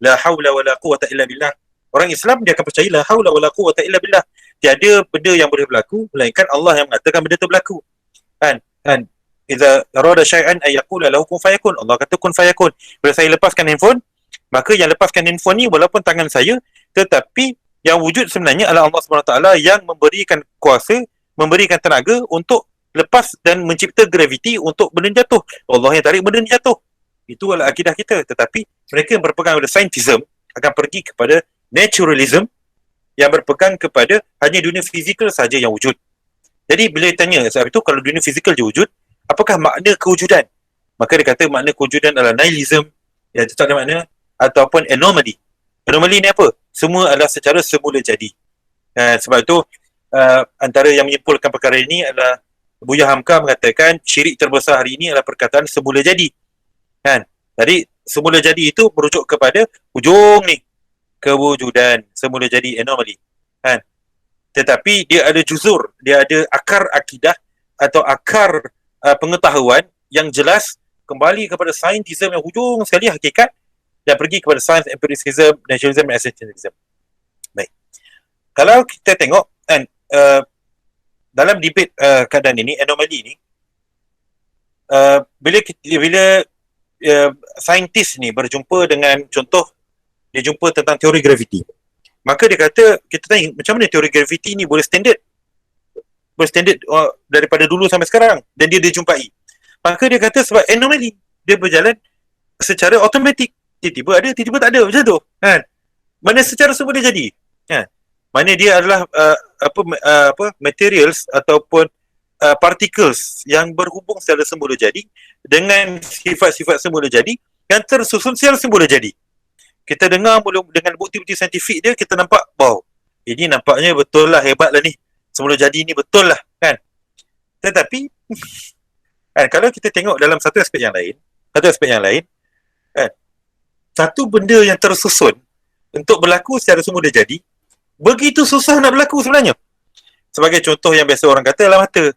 la haula wala quwwata illa billah. Orang Islam dia akan percaya la haula wala quwwata illa billah. Tiada benda yang boleh berlaku melainkan Allah yang mengatakan benda itu berlaku. Idza arada syai'an ay yaqula lahu kun fayakun. Allah kata kun fayakun. Bila saya lepaskan handphone, maka yang lepaskan handphone ni walaupun tangan saya, tetapi yang wujud sebenarnya adalah Allah SWT yang memberikan kuasa, memberikan tenaga untuk lepas dan mencipta graviti untuk benda jatuh. Allah yang tarik benda jatuh. Itu adalah akidah kita. Tetapi mereka yang berpegang pada saintism akan pergi kepada naturalism yang berpegang kepada hanya dunia fizikal saja yang wujud. Jadi bila ditanya sebab itu, kalau dunia fizikal je wujud, apakah makna kewujudan? Maka dia kata makna kewujudan adalah nihilism, yang tak ada makna, ataupun anomaly. Anomaly ni apa? Semua adalah secara semula jadi. Sebab itu antara yang menyimpulkan perkara ini adalah Buya Hamka mengatakan syirik terbesar hari ini adalah perkataan semula jadi. Jadi semula jadi itu merujuk kepada hujung ni, kewujudan, semula jadi, anomaly. Tetapi dia ada juzur, dia ada akar akidah atau akar pengetahuan yang jelas kembali kepada saintism yang hujung sekali hakikat, dan pergi kepada sains, empiricism, naturalism dan existentialism. Baik. Kalau kita tengok dalam debate keadaan ini, anomaly ini, bila saintis ni berjumpa dengan, contoh dia jumpa tentang teori graviti, maka dia kata, kita tanya macam mana teori graviti ni boleh standard daripada dulu sampai sekarang, dan dia jumpai. Maka dia kata sebab anomaly, dia berjalan secara automatik, tiba-tiba ada, tiba-tiba tak ada, macam tu. Mana secara semula jadi. Mana dia adalah materials ataupun particles yang berhubung secara semula jadi dengan sifat-sifat semula jadi yang tersusun secara semula jadi. Kita dengar dengan bukti-bukti saintifik dia, kita nampak, wow, ini nampaknya betul lah, hebat lah ni, semula jadi ni betul lah, kan. Tetapi kalau kita tengok dalam satu aspek yang lain, satu benda yang tersusun untuk berlaku secara semula jadi begitu susah nak berlaku sebenarnya. Sebagai contoh yang biasa orang kata adalah mata.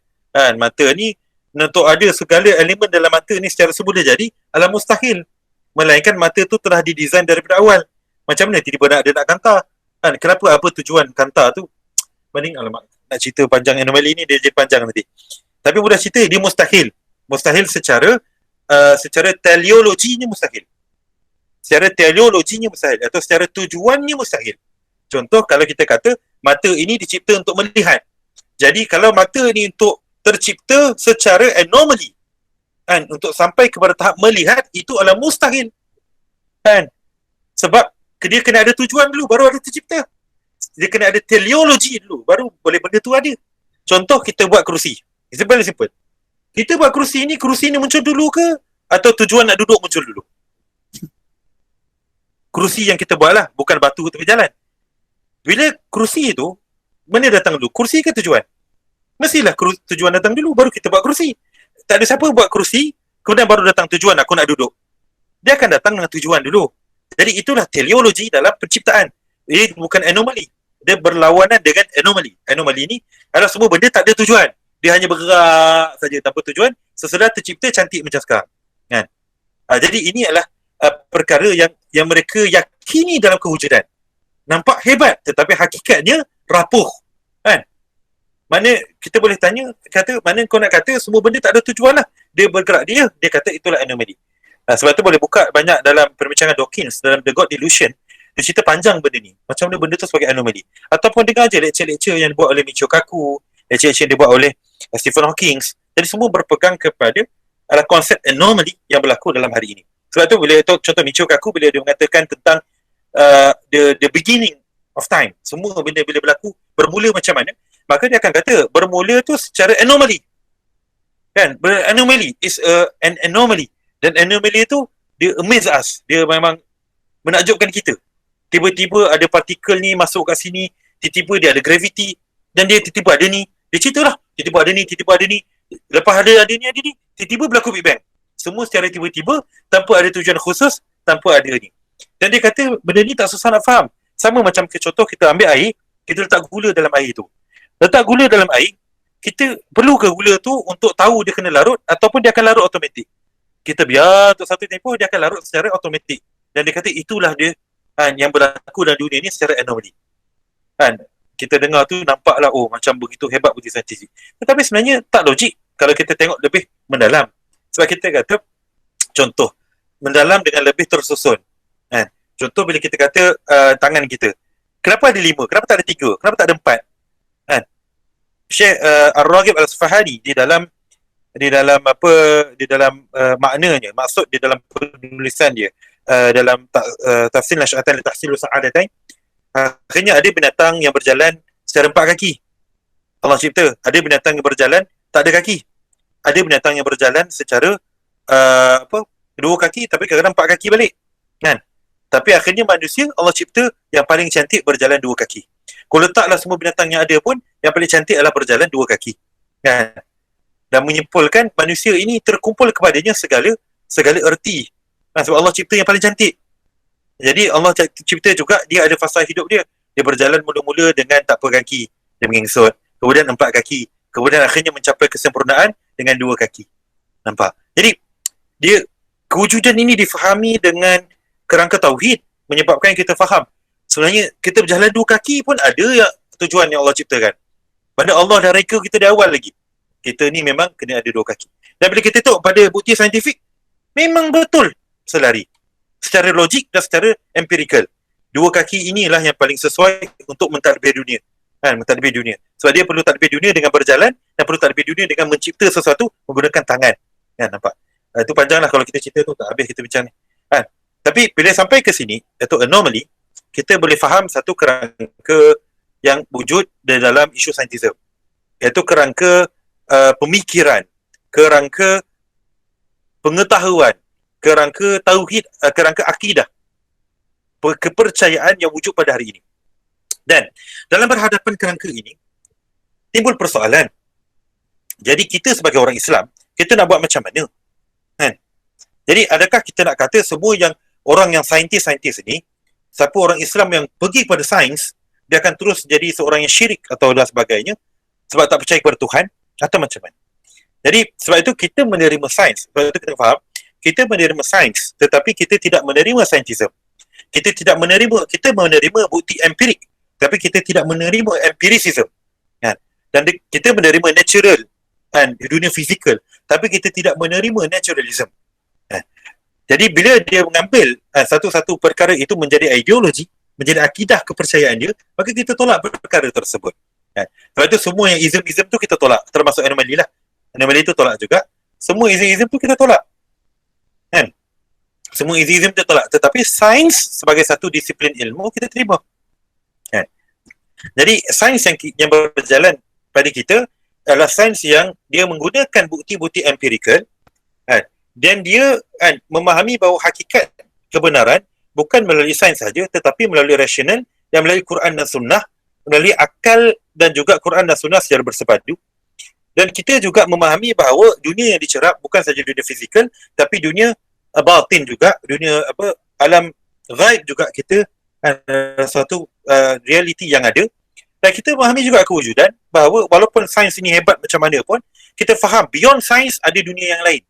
Mata ni, untuk ada segala elemen dalam mata ni secara semula jadi adalah mustahil. Melainkan mata tu telah didesain daripada awal. Macam mana tiba-tiba nak gantar? Kan, kenapa, apa tujuan Kantar tu? Banding, alamak, nak cerita panjang anomali ni, dia jadi panjang nanti. Tapi mudah cerita, dia mustahil. Mustahil secara teleologinya mustahil. Secara teleologinya mustahil. Atau secara tujuannya mustahil. Contoh, kalau kita kata, mata ini dicipta untuk melihat. Jadi, kalau mata ni untuk tercipta secara anomaly, kan, untuk sampai kepada tahap melihat, itu adalah mustahil. Kan? Sebab dia kena ada tujuan dulu, baru ada tercipta. Dia kena ada teleologi dulu, baru boleh benda tu ada. Contoh, kita buat kerusi. Simple. Kita buat kerusi ni muncul dulu ke? Atau tujuan nak duduk muncul dulu? Kerusi yang kita buat lah, bukan batu tepi jalan. Bila kerusi tu, mana datang dulu? Kerusi ke tujuan? Mestilah tujuan datang dulu, baru kita buat kerusi. Tak ada siapa buat kerusi, kemudian baru datang tujuan, aku nak duduk. Dia akan datang dengan tujuan dulu. Jadi itulah teleologi dalam penciptaan. Ini bukan anomali. Dia berlawanan dengan anomali. Anomali ni adalah semua benda tak ada tujuan. Dia hanya bergerak saja tanpa tujuan. Sesudah tercipta cantik macam sekarang. Kan? Jadi ini adalah perkara yang mereka yakini dalam kewujudan. Nampak hebat, tetapi hakikatnya rapuh. Kan? Mana kita boleh tanya, kata mana kau nak kata semua benda tak ada tujuan lah. Dia bergerak dia kata itulah anomali. Sebab tu boleh buka banyak dalam perbincangan Dawkins, dalam The God Delusion. Dia cerita panjang benda ni. Macam mana benda tu sebagai anomali. Ataupun dengar je lecture-lecture yang dibuat oleh Michio Kaku, lecture-lecture yang dibuat oleh Stephen Hawking. Jadi semua berpegang kepada konsep anomaly yang berlaku dalam hari ini. Sebab tu bila contoh Michio Kaku, bila dia mengatakan tentang the beginning of time, semua benda bila berlaku bermula macam mana, maka dia akan kata bermula tu secara anomaly. Kan? Anomaly is an anomaly. Dan anomaly tu dia amaze us. Dia memang menakjubkan kita. Tiba-tiba ada partikel ni masuk kat sini, tiba-tiba dia ada gravity, dan dia tiba-tiba ada ni. Dia ceritalah, tiba-tiba ada ni, tiba-tiba ada ni. Lepas ada ni, tiba-tiba berlaku Big Bang. Semua secara tiba-tiba, tanpa ada tujuan khusus, tanpa ada ni. Dan dia kata benda ni tak susah nak faham. Sama macam contoh kita ambil air, kita letak gula dalam air tu. Letak gula dalam air, kita perlu ke gula tu untuk tahu dia kena larut, ataupun dia akan larut automatik. Kita biar untuk satu tempoh, dia akan larut secara automatik. Dan dia kata itulah dia yang berlaku dalam dunia ni secara anomali. Kan? Kita dengar tu nampaklah macam begitu hebat bukti saintifik. Tetapi sebenarnya tak logik kalau kita tengok lebih mendalam. Sebab kita kata contoh mendalam dengan lebih tersusun. Kan? Contoh bila kita kata tangan kita. Kenapa ada 5? Kenapa tak ada 3? Kenapa tak ada 4? Kan? Syekh Ar-Raghib Al-Asfahani di dalam maknanya, maksud di dalam penulisan dia dalam tafsir Nasy'atan li tahsil sa'adatain, akhirnya ada binatang yang berjalan secara 4 kaki. Allah cipta. Ada binatang yang berjalan tak ada kaki. Ada binatang yang berjalan secara 2 kaki tapi kadang-kadang 4 kaki balik. Kan? Tapi akhirnya manusia Allah cipta yang paling cantik berjalan 2 kaki. Kalau letaklah semua binatang yang ada pun, yang paling cantik adalah berjalan 2 kaki. Kan? Dan menyimpulkan manusia ini terkumpul kepadanya segala erti. Sebab Allah cipta yang paling cantik. Jadi Allah cipta juga dia ada fasa hidup dia. Dia berjalan mula-mula dengan tak apa kaki. Dia mengingsut. Kemudian 4 kaki. Kemudian akhirnya mencapai kesempurnaan dengan 2 kaki. Nampak? Jadi dia kewujudan ini difahami dengan kerangka tauhid, menyebabkan kita faham. Sebenarnya kita berjalan 2 kaki pun ada tujuan yang Allah ciptakan. Pada Allah dah reka kita dari awal lagi. Kita ni memang kena ada 2 kaki. Dan bila kita tengok pada bukti saintifik, memang betul selari. Secara logik dan secara empirikal. 2 kaki inilah yang paling sesuai untuk mentadbir dunia. Mentadbir dunia. Sebab dia perlu tadbir dunia dengan berjalan dan perlu tadbir dunia dengan mencipta sesuatu menggunakan tangan. Nampak? Itu panjanglah kalau kita cerita tu, tak habis kita bincang ni. Tapi bila sampai ke sini, iaitu anomaly, kita boleh faham satu kerangka yang wujud di dalam isu saintisme. Iaitu kerangka pemikiran, kerangka pengetahuan, kerangka tauhid, kerangka akidah, kepercayaan yang wujud pada hari ini. Dan dalam berhadapan kerangka ini timbul persoalan. Jadi kita sebagai orang Islam, kita nak buat macam mana? Jadi adakah kita nak kata semua yang orang yang saintis ni, siapa orang Islam yang pergi kepada sains, dia akan terus jadi seorang yang syirik atau dan sebagainya sebab tak percaya kepada Tuhan, atau macam mana? Jadi sebab itu kita menerima sains. Sebab itu kita faham, kita menerima sains tetapi kita tidak menerima saintisme. Kita menerima bukti empirik Tapi kita tidak menerima empiricism. Kan? Dan kita menerima natural kan, dunia fizikal, tapi kita tidak menerima naturalism. Kan? Jadi bila dia mengambil satu-satu perkara itu menjadi ideologi, menjadi akidah kepercayaan dia, maka kita tolak perkara tersebut. Kan? Sebab itu semua yang ism-ism tu kita tolak, termasuk anomali lah. Anomali tu tolak juga. Semua ism-ism tu kita tolak. Kan? Semua ism tu tolak. Tetapi sains sebagai satu disiplin ilmu kita terima. Kan? Jadi sains yang berjalan pada kita adalah sains yang dia menggunakan bukti-bukti empirikal, kan? Dan dia kan, memahami bahawa hakikat kebenaran bukan melalui sains saja, tetapi melalui rasional dan melalui Quran dan Sunnah, melalui akal dan juga Quran dan Sunnah secara bersepadu. Dan kita juga memahami bahawa dunia yang dicerap bukan saja dunia fizikal, tapi dunia batin juga, dunia alam ghaib juga kita suatu realiti yang ada. Dan kita memahami juga kewujudan bahawa walaupun sains ini hebat macam mana pun, kita faham beyond sains ada dunia yang lain.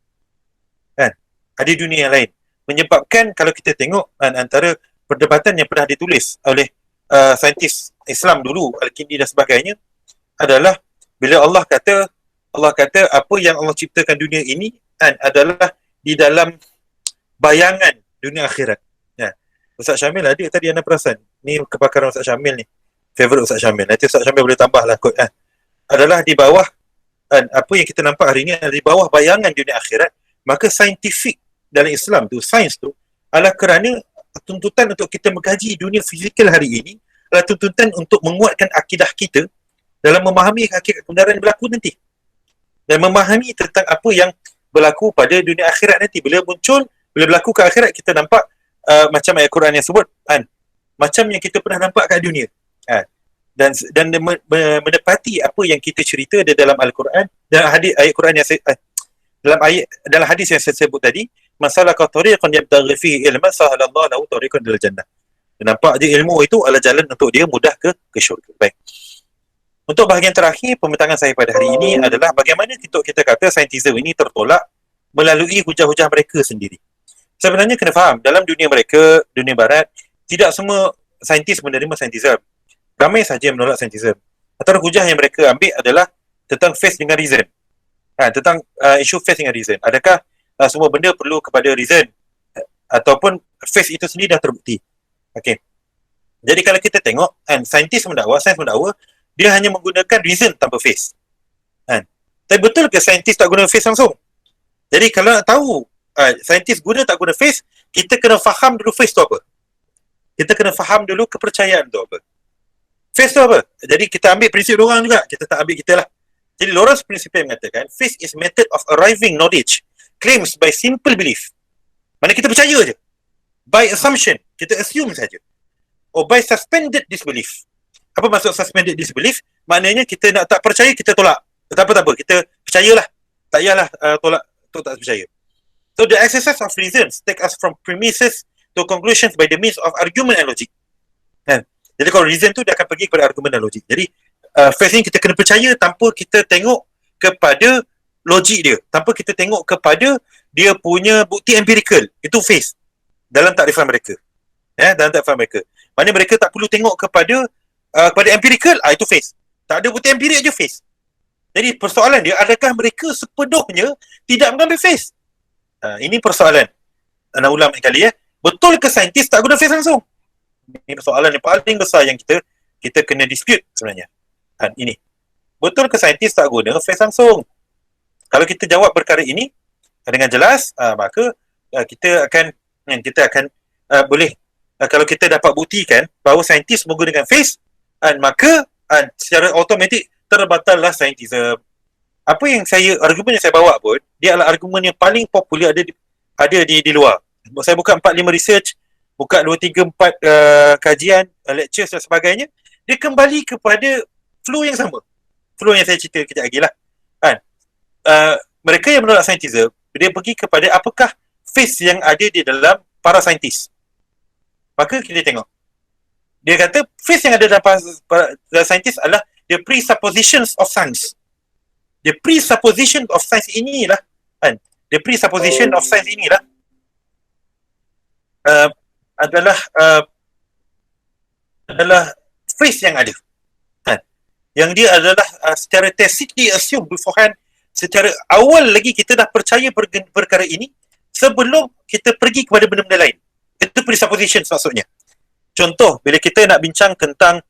Kan? Ada dunia yang lain. Menyebabkan kalau kita tengok antara perdebatan yang pernah ditulis oleh saintis Islam dulu, Al-Kindi dan sebagainya, adalah bila Allah kata apa yang Allah ciptakan dunia ini adalah di dalam bayangan dunia akhirat. Ya. Ustaz Syamil ada tadi anda perasan. Ni kepakaran Ustaz Syamil ni. Favorite Ustaz Syamil. Nanti Ustaz Syamil boleh tambahlah kot. Adalah di bawah apa yang kita nampak hari ini adalah di bawah bayangan dunia akhirat. Maka saintifik dalam Islam tu, sains tu adalah kerana tuntutan untuk kita mengkaji dunia fizikal hari ini adalah tuntutan untuk menguatkan akidah kita dalam memahami hakikat kebenaran yang berlaku nanti. Dan memahami tentang apa yang berlaku pada dunia akhirat nanti. Bila berlaku ke akhirat, kita nampak macam ayat Quran yang sebut, macam yang kita pernah nampak kat dunia. Dan menepati apa yang kita cerita di dalam Al-Quran dan ayat Quran yang dalam hadis yang saya sebut tadi, masalaka tariqan yabtaghi fihi ilman sahalallahu lahu tariqan ilal jannah. Nampak je ilmu itu adalah jalan untuk dia mudah ke syurga. Baik. Untuk bahagian terakhir pembentangan saya pada hari ini adalah bagaimana kita kata saintisme ini tertolak melalui hujah-hujah mereka sendiri. Sebenarnya kena faham, dalam dunia mereka, dunia barat, tidak semua saintis menerima saintisme. Ramai saja yang menolak saintisme. Antara hujah yang mereka ambil adalah tentang faith dengan reason. Tentang isu faith dengan reason. Adakah semua benda perlu kepada reason? Ataupun faith itu sendiri dah terbukti. Okey. Jadi kalau kita tengok, sains mendakwa, dia hanya menggunakan reason tanpa faith. Tapi betul ke saintis tak guna faith langsung? Jadi kalau nak tahu saintis guna tak guna faith, kita kena faham dulu faith tu apa. Kita kena faham dulu kepercayaan tu apa. Faith tu apa? Jadi kita ambil prinsip diorang juga, kita tak ambil kita lah. Jadi Lawrence Principe mengatakan faith is method of arriving knowledge claims by simple belief. Mana kita percaya je. By assumption, kita assume saja. Or by suspended disbelief. Apa maksud suspended disbelief? Maknanya kita nak tak percaya, kita tolak. Tak apa, kita percayalah. Tak payahlah tolak tu tak percaya. So the exercise of reasons take us from premises to conclusions by the means of argument and logic. Jadi kalau reason tu dia akan pergi kepada argument dan logik. Jadi faith ni kita kena percaya tanpa kita tengok kepada logik dia, tanpa kita tengok kepada dia punya bukti empirikal. Itu faith dalam takrifan mereka. Dalam takrifan mereka. Maknanya mereka tak perlu tengok kepada empirikal, itu faith. Tak ada bukti empirik je faith. Jadi persoalan dia, adakah mereka sepenuhnya tidak mengambil faith? Ini persoalan. Anak ulam kali betul ke saintis tak guna faith langsung? Ini persoalan yang paling besar yang kita kena dispute sebenarnya. Ini. Betul ke saintis tak guna faith langsung? Kalau kita jawab perkara ini dengan jelas, maka kita akan boleh kalau kita dapat buktikan bahawa saintis menggunakan faith, maka secara automatik terbatallah saintisme. Apa yang argumen yang saya bawa pun, dia adalah argumen yang paling popular ada di luar. Saya buka 4-5 research, buka 2-3-4 kajian, lectures dan sebagainya, dia kembali kepada flow yang sama. Flow yang saya cerita kejap lagi lah. Mereka yang menolak saintisme, dia pergi kepada apakah faith yang ada di dalam para saintis. Maka kita tengok. Dia kata faith yang ada dalam para saintis adalah the presuppositions of science. The presupposition of science inilah the presupposition of science inilah adalah phrase yang ada. Yang dia adalah secara tacitly assume beforehand, secara awal lagi kita dah percaya perkara ini sebelum kita pergi kepada benda-benda lain. Itu presuppositions maksudnya. Contoh, bila kita nak bincang tentang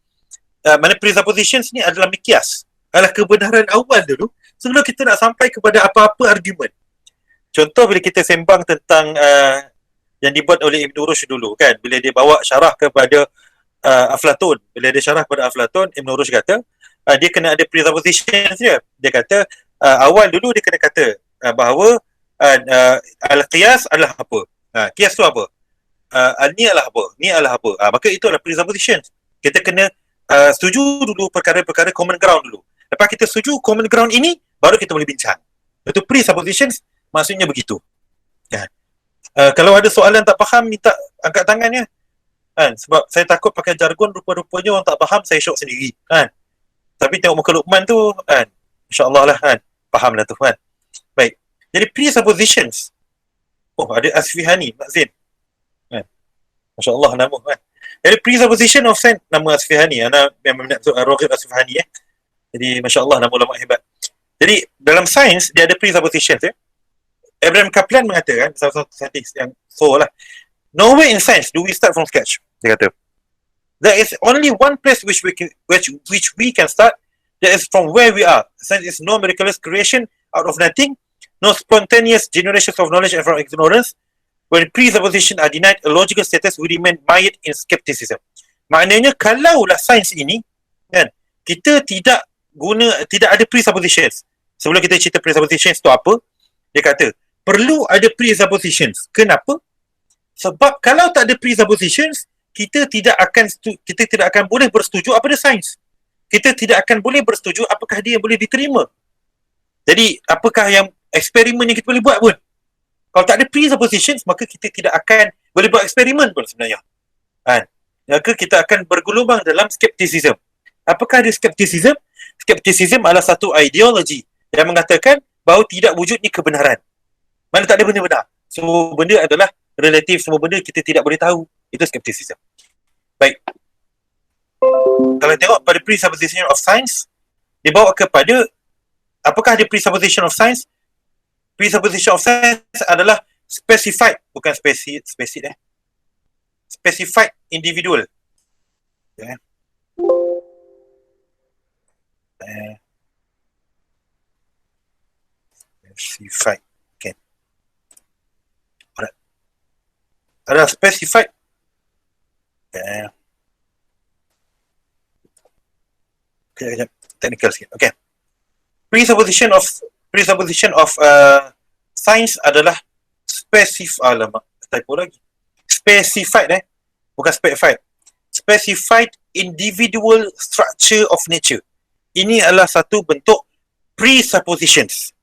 mana presuppositions ni adalah mikias, adalah kebenaran awal dulu sebelum kita nak sampai kepada apa-apa argument. Contoh, bila kita sembang tentang yang dibuat oleh Ibn Rushd dulu kan, bila dia bawa syarah kepada Aflatun, bila dia syarah kepada Aflatun, Ibn Rushd kata dia kena ada presuppositions dia. Dia kata awal dulu dia kena kata bahawa al-qiyas adalah apa, qiyas tu apa, ni adalah apa, ni adalah apa, maka itu adalah presuppositions. Kita kena setuju dulu perkara-perkara common ground dulu. Lepas kita setuju common ground ini, baru kita boleh bincang. Itu presuppositions, maksudnya begitu. Kalau ada soalan tak faham, minta angkat tangan ya. Kan? Sebab saya takut pakai jargon, rupa-rupanya orang tak faham, saya syok sendiri. Kan? Tapi tengok muka Luqman tu, kan? InsyaAllah lah kan. Faham lah tu kan. Baik. Jadi presuppositions. Oh, ada Asfihani, Mak Zain. Kan? Masya Allah nama kan. Jadi presupposition of science, nama Asfihani. Ana memang nak tu Raghib Asfihani Jadi Masya Allah nama ulama hebat. Jadi dalam sains dia ada presuppositions Abraham Kaplan mengatakan, salah satu saintis yang lah, nowhere in science do we start from scratch. Dia kata, there is only one place which we can start. That is from where we are. Science is no miraculous creation out of nothing, no spontaneous generations of knowledge and from ignorance. When presuppositions are denied, a logical status will remain mired in skepticism. Maknanya kalaulah sains ini, kan, kita tidak ada presuppositions. Sebelum kita cerita presuppositions tu apa, dia kata perlu ada presuppositions. Kenapa? Sebab kalau tak ada presuppositions, kita tidak akan boleh bersetuju apa dia sains. Kita tidak akan boleh bersetuju apakah dia yang boleh diterima. Jadi, apakah yang eksperimen yang kita boleh buat pun. Kalau tak ada presuppositions, maka kita tidak akan boleh buat eksperimen pun sebenarnya. Maka kita akan bergelubang dalam skepticism. Apakah dia skepticism? Skepticism adalah satu ideologi yang mengatakan bahawa tidak wujudnya kebenaran. Mana tak ada benda benar. Semua benda adalah relatif, semua benda kita tidak boleh tahu. Itu skepticism. Baik. Kalau tengok pada presupposition of science, dia bawa kepada apakah dia presupposition of science? Presupposition of science adalah specified, bukan specified individual. Specified. Okay. Alright. Adalah specified. Kejap. Technical sikit. Okay. Presupposition of science adalah specified, bukan specified. Specified individual structure of nature. Ini adalah satu bentuk presuppositions.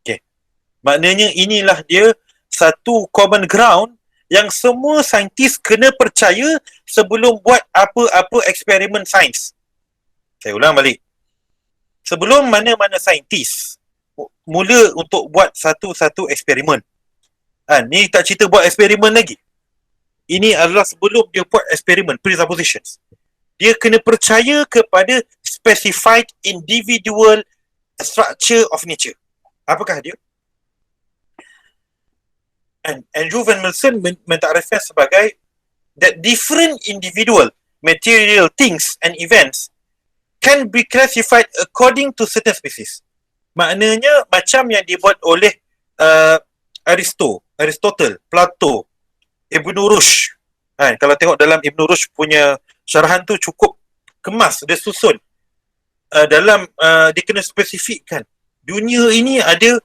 Okay. Maknanya inilah dia satu common ground yang semua saintis kena percaya sebelum buat apa-apa eksperimen sains. Saya ulang balik. Sebelum mana-mana saintis mula untuk buat satu eksperimen. Ni tak cerita buat eksperimen lagi. Ini adalah sebelum dia buat eksperimen, presuppositions. Dia kena percaya kepada specified individual structure of nature. Apakah dia? Andrew Van Milson mentarifkan sebagai that different individual material things and events can be classified according to certain species. Maknanya macam yang dibuat oleh Aristotle, Plato, Ibn Rushd. Kalau tengok dalam Ibn Rushd punya syarahan tu cukup kemas, dia susun dalam dia kena spesifikkan dunia ini ada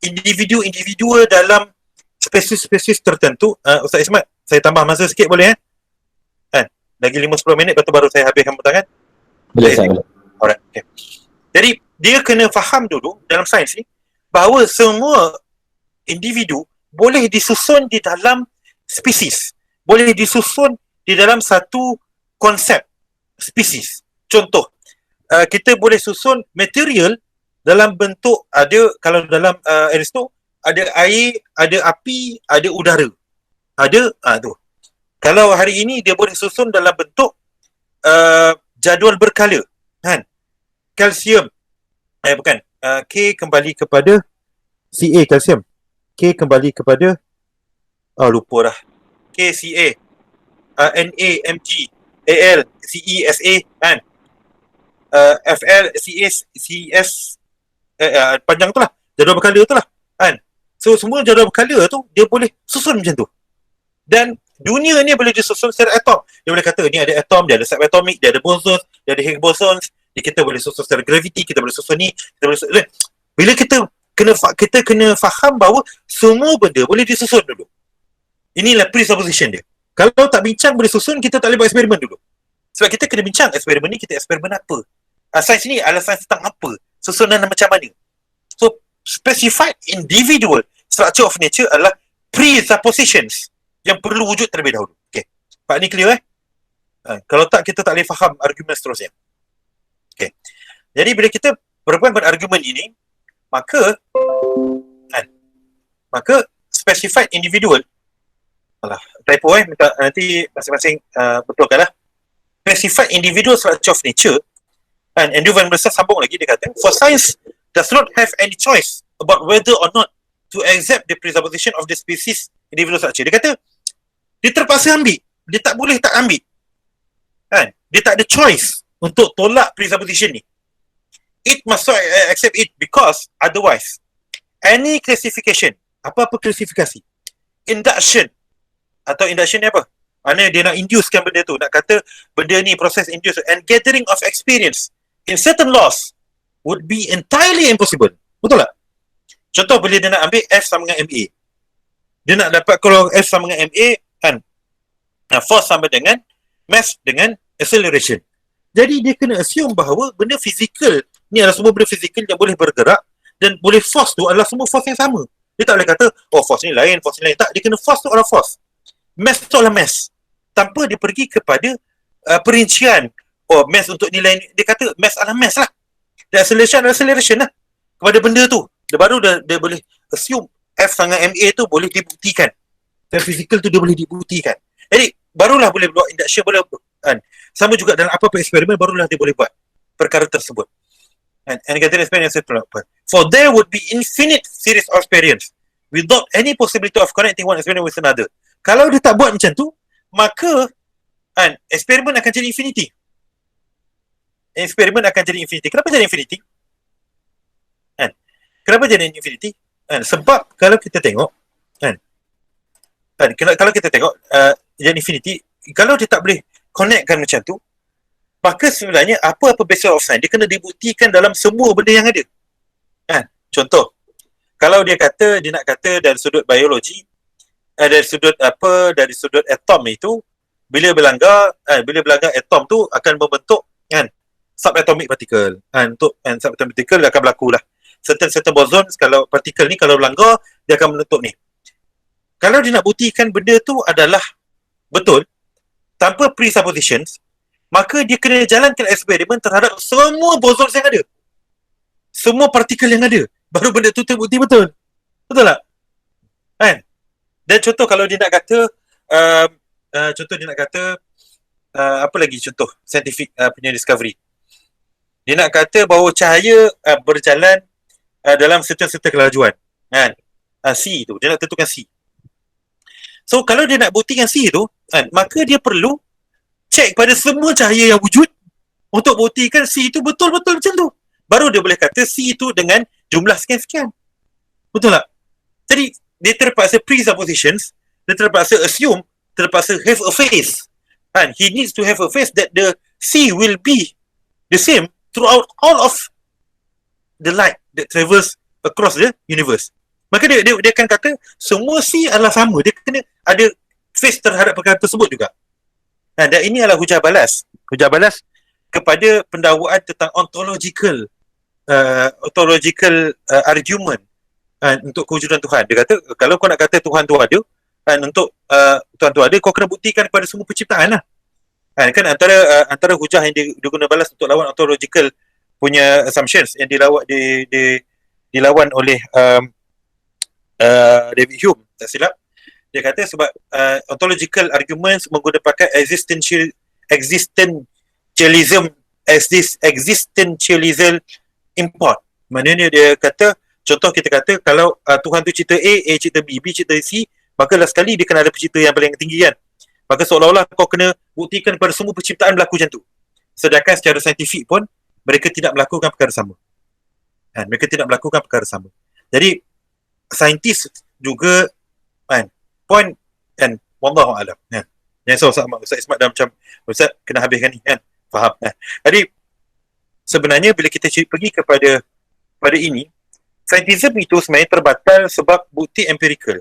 individu dalam spesies tertentu. Ustaz Ismat, saya tambah masa sikit boleh lagi 5-10 minit lepas tu baru saya habiskan pertanyaan. Boleh saya. Alright, okay. Jadi dia kena faham dulu dalam sains ni bahawa semua individu boleh disusun di dalam spesies, boleh disusun di dalam satu konsep spesies. Contoh, kita boleh susun material dalam bentuk ada, kalau dalam Aristotle ada air, ada api, ada udara. Ada tu. Kalau hari ini dia boleh susun dalam bentuk jadual berkala, kan? Kalsium, bukan, K kembali kepada Ca, kalsium. K kembali kepada, lupa dah. K, Ca, Na, Mg, Al, Ce, Sa, kan? Fl, Cs, Cs, panjang tu lah, jadual berkala tu lah, kan? So semua jadual berkala tu dia boleh susun macam tu. Dan dunia ni boleh disusun secara atom. Dia boleh kata ni ada atom, dia ada subatomic, dia ada bosons, dia ada Higgs bosons. Kita boleh susun secara gravity, kita boleh susun ni, kita boleh susun. Bila kita kena faham bahawa semua benda boleh disusun dulu. Inilah presupposition dia. Kalau tak bincang boleh susun, kita tak boleh buat eksperimen dulu. Sebab kita kena bincang eksperimen ni, kita eksperimen apa? Sains ni adalah sains tentang apa? Susunan macam mana? So, specified individual structure of nature adalah presuppositions yang perlu wujud terlebih dahulu. Okay. Pak ni clear kalau tak, kita tak boleh faham argumen seterusnya. Okay. Jadi bila kita berhubungan pada argumen ini, maka specified individual, typo minta nanti masing-masing betulkan lah. Specified individual structure of nature, and Andrew Van Mercer sambung lagi, dia kata, for science does not have any choice about whether or not to accept the presupposition of the species individual structure. Dia kata, dia terpaksa ambil. Dia tak boleh tak ambil. Kan? Dia tak ada choice untuk tolak presupposition ni. It must accept it because otherwise, any classification, apa-apa klasifikasi, induction, atau induction ni apa? Mana dia nak inducekan benda tu, nak kata benda ni proses induce, and gathering of experience in certain laws would be entirely impossible. Betul tak? Contoh, bila dia nak ambil F sama dengan MA, dia nak dapat kalau F sama dengan MA, kan, force sama dengan mass dengan acceleration. Jadi dia kena assume bahawa benda fizikal ni adalah semua benda fizikal yang boleh bergerak, dan boleh force tu adalah semua force yang sama. Dia tak boleh kata, force ni lain, force ni lain. Tak, dia kena force tu adalah force. Mass tu adalah mass. Tanpa dia pergi kepada perincian, mass untuk nilai, dia kata mass adalah mass lah. Dan acceleration adalah acceleration lah. Kepada benda tu, dia baru dia boleh assume F sama MA tu boleh dibuktikan. Dan fizikal tu dia boleh dibuktikan. Jadi, barulah boleh buat induction, boleh kan. Sama juga dalam apa-apa eksperimen, barulah dia boleh buat perkara tersebut. And kata experience itu apa? For there would be infinite series of experience without any possibility of connecting one experiment with another. Kalau dia tak buat macam tu, maka eksperimen akan jadi infinity. Eksperimen akan jadi infinity. Kenapa jadi infinity? Kenapa jadi infinity? Sebab kalau kita tengok, kalau kita tengok jadi infinity, kalau dia tak boleh connectkan macam tu, maka sebenarnya apa-apa basic of science dia kena dibuktikan dalam semua benda yang ada. Contoh, kalau dia nak kata dari sudut biologi, dari sudut atom itu, bila berlanggar atom tu akan membentuk subatomic particle. Untuk subatomic particle akan berlaku lah certain bosons. Kalau partikel ni kalau berlanggar, dia akan membentuk ni. Kalau dia nak buktikan benda tu adalah betul tanpa presuppositions, maka dia kena jalankan eksperimen terhadap semua bosons yang ada, semua partikel yang ada, baru benda tu terbukti betul. Betul tak? Dan contoh kalau dia nak kata apa lagi contoh scientific punya discovery, dia nak kata bahawa cahaya berjalan dalam certain kelajuan, C tu, dia nak tentukan C. So kalau dia nak buktikan C tu, maka dia perlu cek pada semua cahaya yang wujud untuk buktikan C itu betul-betul macam tu. Baru dia boleh kata C itu dengan jumlah sekian-sekian. Betul tak? Jadi dia terpaksa presuppositions, dia terpaksa assume, terpaksa have a face. He needs to have a face that the C will be the same throughout all of the light that travels across the universe. Maka dia akan kata semua C adalah sama. Dia kena ada face terhadap perkara tersebut juga. Dan ini adalah hujah balas. Hujah balas kepada pendakwaan tentang ontological argument untuk kewujudan Tuhan. Dia kata kalau kau nak kata Tuhan tu ada, untuk Tuhan tu ada, kau kena buktikan kepada semua penciptaan lah. Kan antara hujah yang diguna balas untuk lawan ontological punya assumptions yang dilawan oleh David Hume, tak silap. Dia kata sebab ontological arguments menggunakan existentialism existentialism import. Maknanya dia kata, contoh kita kata kalau Tuhan tu cipta A cipta B cipta C, maka last sekali dia kena ada pencipta yang paling tinggi kan. Maka seolah-olah kau kena buktikan kepada semua penciptaan berlaku macam tu. Sedangkan secara saintifik pun mereka tidak melakukan perkara sama. Mereka tidak melakukan perkara sama. Jadi saintis juga point kan, wallahu alam. Yang Ustaz Ismat dah macam Ustaz kena habiskan ni kan. Faham. Jadi sebenarnya bila kita pergi kepada ini, saintisme itu sebenarnya terbatal sebab bukti empirical.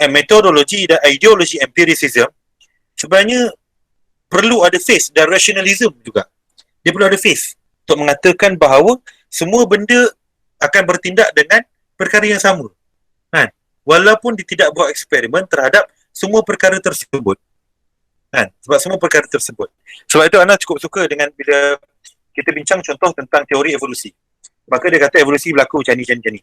Metodologi dan ideologi empiricism sebenarnya perlu ada face dan rationalism juga. Dia perlu ada face untuk mengatakan bahawa semua benda akan bertindak dengan perkara yang sama. Walaupun dia tidak buat eksperimen terhadap semua perkara tersebut. Sebab semua perkara tersebut. Sebab itu Ana cukup suka dengan bila kita bincang contoh tentang teori evolusi. Maka dia kata evolusi berlaku macam ni.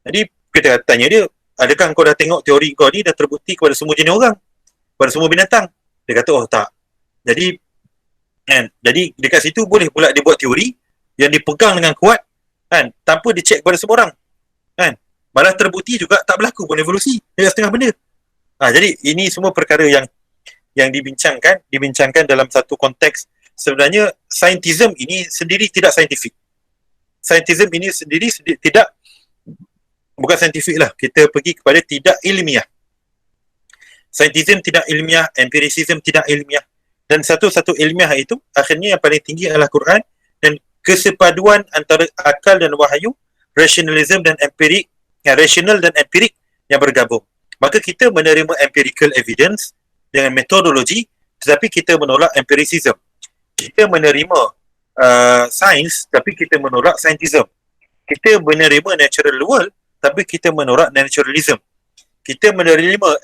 Jadi kita tanya dia, adakah kau dah tengok teori kau ni dah terbukti kepada semua jenis orang? Kepada semua binatang? Dia kata, oh tak. Jadi dekat situ boleh pula dia buat teori yang dipegang dengan kuat tanpa dicek kepada semua orang. Malah terbukti juga tak berlaku pun evolusi dekat setengah benda. Jadi ini semua perkara yang dibincangkan dalam satu konteks. Sebenarnya saintism ini sendiri tidak saintifik. Saintism ini sendiri tidak, bukan saintifik lah, kita pergi kepada tidak ilmiah. Saintism tidak ilmiah, empiricism tidak ilmiah, dan satu-satu ilmiah itu akhirnya yang paling tinggi adalah Quran dan kesepaduan antara akal dan wahyu, rationalism dan empirik, rational dan empirik yang bergabung. Maka kita menerima empirical evidence dengan metodologi, tetapi kita menolak empiricism. Kita menerima sains, tapi kita menolak scientism. Kita menerima natural world, tapi kita menolak naturalism. Kita menerima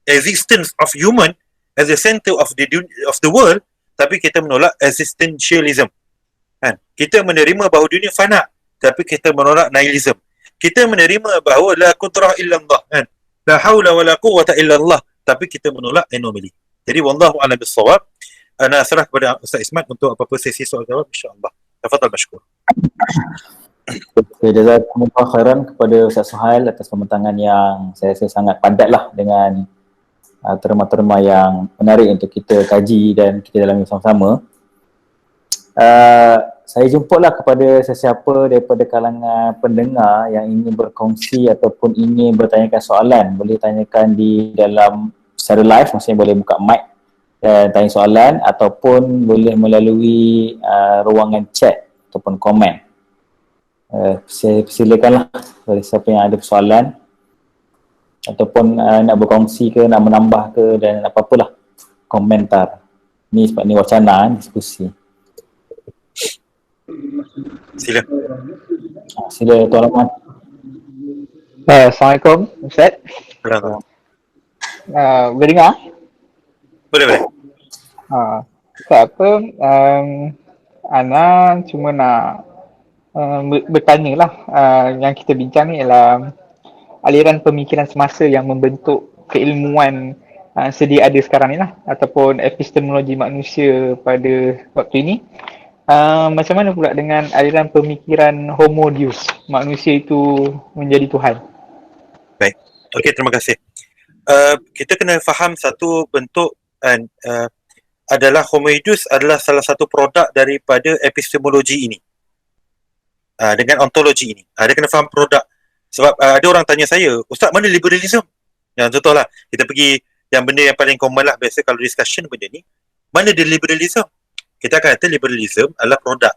existence of human as the center of the world, tapi kita menolak existentialism. Kita menerima bahawa dunia fana, tapi kita menolak nihilism. Kita menerima bahawa la qudrah illa Allah, la haula wa la quwwata illa Allah, tapi kita menolak anomaly. Jadi wallahu a'lam bissawab. Ana serah kepada Ustaz Ismat untuk apa-apa sesi soal jawab, insya-Allah. Tafadhal mashkur. Okay, jazakumullah khairan kepada Ustaz Suhail atas pembentangan yang saya rasa sangat padat lah dengan terma-terma yang menarik untuk kita kaji dan kita dalami bersama-sama. Saya jumputlah kepada sesiapa daripada kalangan pendengar yang ingin berkongsi ataupun ingin bertanyakan soalan. Boleh tanyakan di dalam secara live, maksudnya boleh buka mic dan tanya soalan, ataupun boleh melalui ruangan chat ataupun komen. Saya silakanlah dari siapa yang ada soalan ataupun nak berkongsi ke, nak menambah ke, dan apa-apalah komentar. Ni sebab ni wacana, diskusi. Sila. Sila Tuan Rahman. Assalamualaikum Ustaz. Boleh dengar? Boleh. Ustaz, Ana cuma nak bertanya lah. Yang kita bincang ni ialah aliran pemikiran semasa yang membentuk keilmuan sedia ada sekarang ni lah, ataupun epistemologi manusia pada waktu ini. Macam mana pula dengan aliran pemikiran Homo Deus, manusia itu menjadi Tuhan? Baik. Okey, terima kasih. Kita kena faham satu bentuk adalah Homo Deus adalah salah satu produk daripada epistemologi ini. Dengan ontologi ini. Dia kena faham produk. Sebab ada orang tanya saya, Ustaz, mana liberalism? Yang contohlah, kita pergi yang benda yang paling common lah biasa kalau discussion benda ni, mana dia liberalism? Kita akan kata liberalism adalah produk.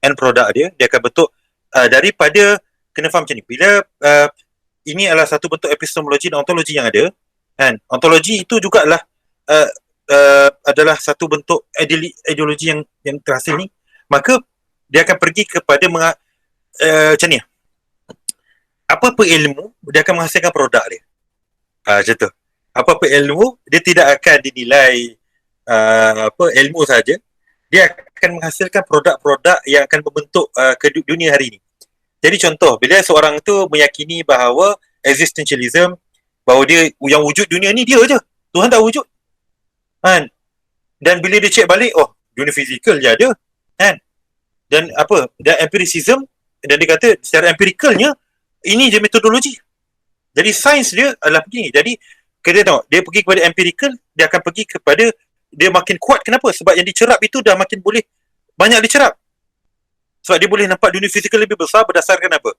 End produk dia akan bentuk daripada, kena faham macam ni, bila ini adalah satu bentuk epistemologi dan ontologi yang ada, kan? Ontologi itu juga adalah satu bentuk ideologi yang terhasil ni, maka dia akan pergi kepada macam ni, apa-apa ilmu dia akan menghasilkan produk dia. Macam tu. Apa-apa ilmu dia tidak akan dinilai ilmu saja, dia akan menghasilkan produk-produk yang akan membentuk ke dunia hari ini. Jadi contoh, bila seorang tu meyakini bahawa existentialism, bahawa dia yang wujud dunia ni dia je, Tuhan tak wujud, kan? Dan bila dia cek balik, oh dunia fizikal je ada, kan? Dan empiricism, dan dia kata secara empiricalnya ini je metodologi. Jadi sains dia adalah begini. Jadi kita tengok, dia pergi kepada empirical, dia akan pergi kepada dia makin kuat. Kenapa? Sebab yang dicerap itu dah makin boleh banyak dicerap. Sebab dia boleh nampak dunia fizikal lebih besar berdasarkan apa?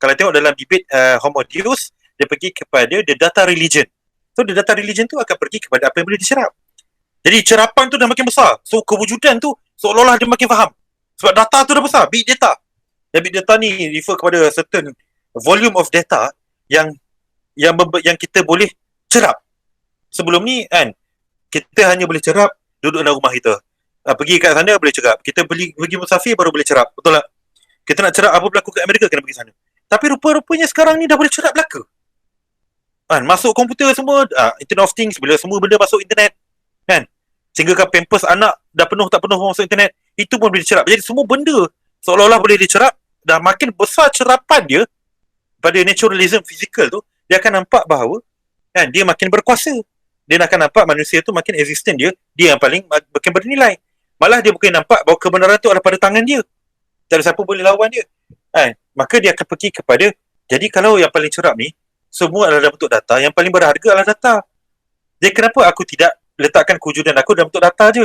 Kalau tengok dalam debate Homo Deus, dia pergi kepada the data religion. So the data religion tu akan pergi kepada apa yang boleh dicerap. Jadi cerapan tu dah makin besar. So kewujudan tu seolah-olah dia makin faham. Sebab data tu dah besar, big data. Dan big data ni refer kepada certain volume of data yang kita boleh cerap. Sebelum ni kan, kita hanya boleh cerap duduk dalam rumah kita. Pergi kat sana boleh cerap. Kita pergi musafir baru boleh cerap. Betul tak? Kita nak cerap apa berlaku kat Amerika kena pergi sana. Tapi rupa-rupanya sekarang ni dah boleh cerap belaka. Kan, masuk komputer semua, Internet of Things, bila semua benda masuk internet. Kan? Sehingga kan pampers anak dah penuh tak penuh masuk internet, itu pun boleh dicerap. Jadi semua benda seolah-olah boleh dicerap. Dah makin besar cerapan dia pada naturalism fizikal tu, dia akan nampak bahawa kan, dia makin berkuasa. Dia akan nampak manusia tu makin existent dia yang paling makin bernilai. Malah dia bukan nampak bahawa kebenaran tu ada pada tangan dia. Tak ada siapa boleh lawan dia. Kan? Maka dia akan pergi kepada, jadi kalau yang paling cerap ni, semua adalah dalam bentuk data, yang paling berharga adalah data. Jadi kenapa aku tidak letakkan kewujudan aku dalam bentuk data je?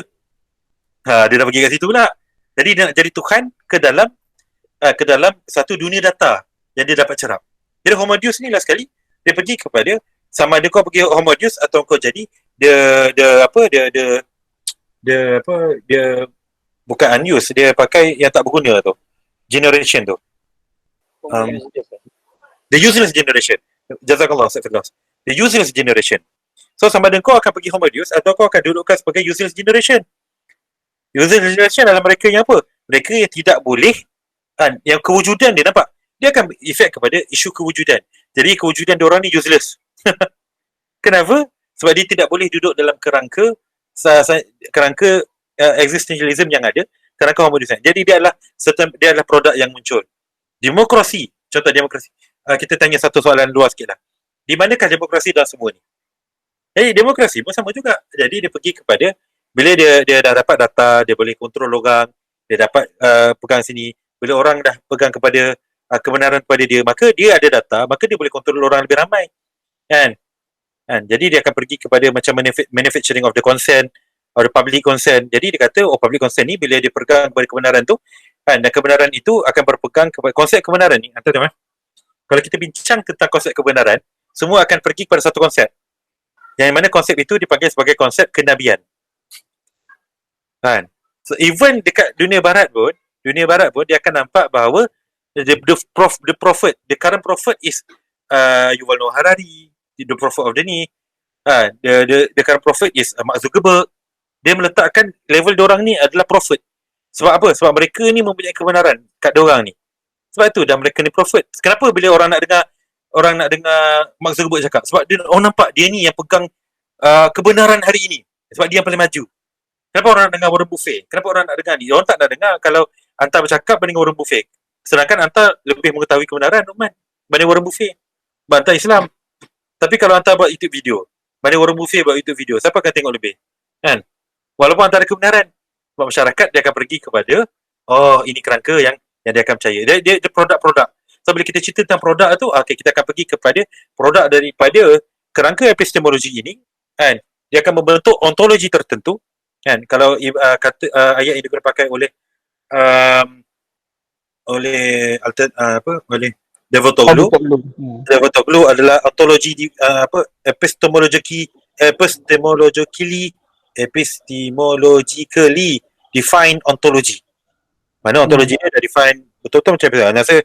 Dia dah pergi kat situ pula. Jadi dia nak jadi Tuhan ke dalam satu dunia data yang dia dapat cerap. Jadi Homo Deus ni lah sekali, dia pergi kepada sama ada kau pergi Homo Deus atau kau jadi dia bukan unused, dia pakai yang tak berguna tu. Generation tu. The useless generation. Jazakallah, Ustaz. The useless generation. So sama ada kau akan pergi Homo Deus atau kau akan dudukkan sebagai useless generation. Useless generation adalah mereka yang apa? Mereka yang tidak boleh kan, yang kewujudan dia nampak. Dia akan efek kepada isu kewujudan. Jadi kewujudan diorang ni useless. Kenapa? Sebab dia tidak boleh duduk dalam kerangka existentialism yang ada, kerangka Homo Deus. Jadi dia adalah produk yang muncul. Demokrasi, contoh demokrasi. Kita tanya satu soalan luas sikit lah. Di manakah demokrasi dalam semua ni? Jadi demokrasi pun sama juga. Jadi dia pergi kepada, bila dia dah dapat data, dia boleh kontrol orang, dia dapat pegang sini. Bila orang dah pegang kepada kebenaran kepada dia, maka dia ada data, maka dia boleh kontrol orang lebih ramai. Kan? Jadi dia akan pergi kepada macam manufacturing of the consent, or the public consent. Jadi dia kata, public consent ni bila dia pegang kepada kebenaran tu, kan, dan kebenaran itu akan berpegang kepada konsep kebenaran ni. Kalau kita bincang tentang konsep kebenaran, semua akan pergi kepada satu konsep. Yang mana konsep itu dipanggil sebagai konsep kenabian. Kan? So even dekat dunia barat pun dia akan nampak bahawa the current prophet is Yuval Noah Harari, the prophet of the ni. The current prophet is Mark Zuckerberg. Dia meletakkan level diorang ni adalah prophet. Sebab apa? Sebab mereka ni mempunyai kebenaran kat diorang ni. Sebab itu dah mereka ni prophet. Kenapa bila orang nak dengar Mark Zuckerberg cakap? Sebab orang nampak dia ni yang pegang kebenaran hari ini. Sebab dia yang paling maju. Kenapa orang nak dengar Warren Buffett? Kenapa orang nak dengar ni? Orang tak nak dengar kalau anta bercakap banding Warren Buffett. Sedangkan anta lebih mengetahui kebenaran Uman banding Warren Buffett. Sebab anta Islam. Tapi kalau anta buat YouTube video banding Warren Buffett buat YouTube video, siapa akan tengok lebih? Kan? Walaupun anta ada kebenaran. Sebab masyarakat dia akan pergi kepada ini kerangka yang dia akan percaya. Dia produk-produk. So bila kita cerita tentang produk tu, kita akan pergi kepada produk daripada kerangka epistemologi ini, kan? Dia akan membentuk ontologi tertentu, kan? Kalau ayat ini dipakai oleh Davutoglu adalah ontologi epistemologically defined ontology. Mana ontologi dia dah define betul-betul macam apa. Rasa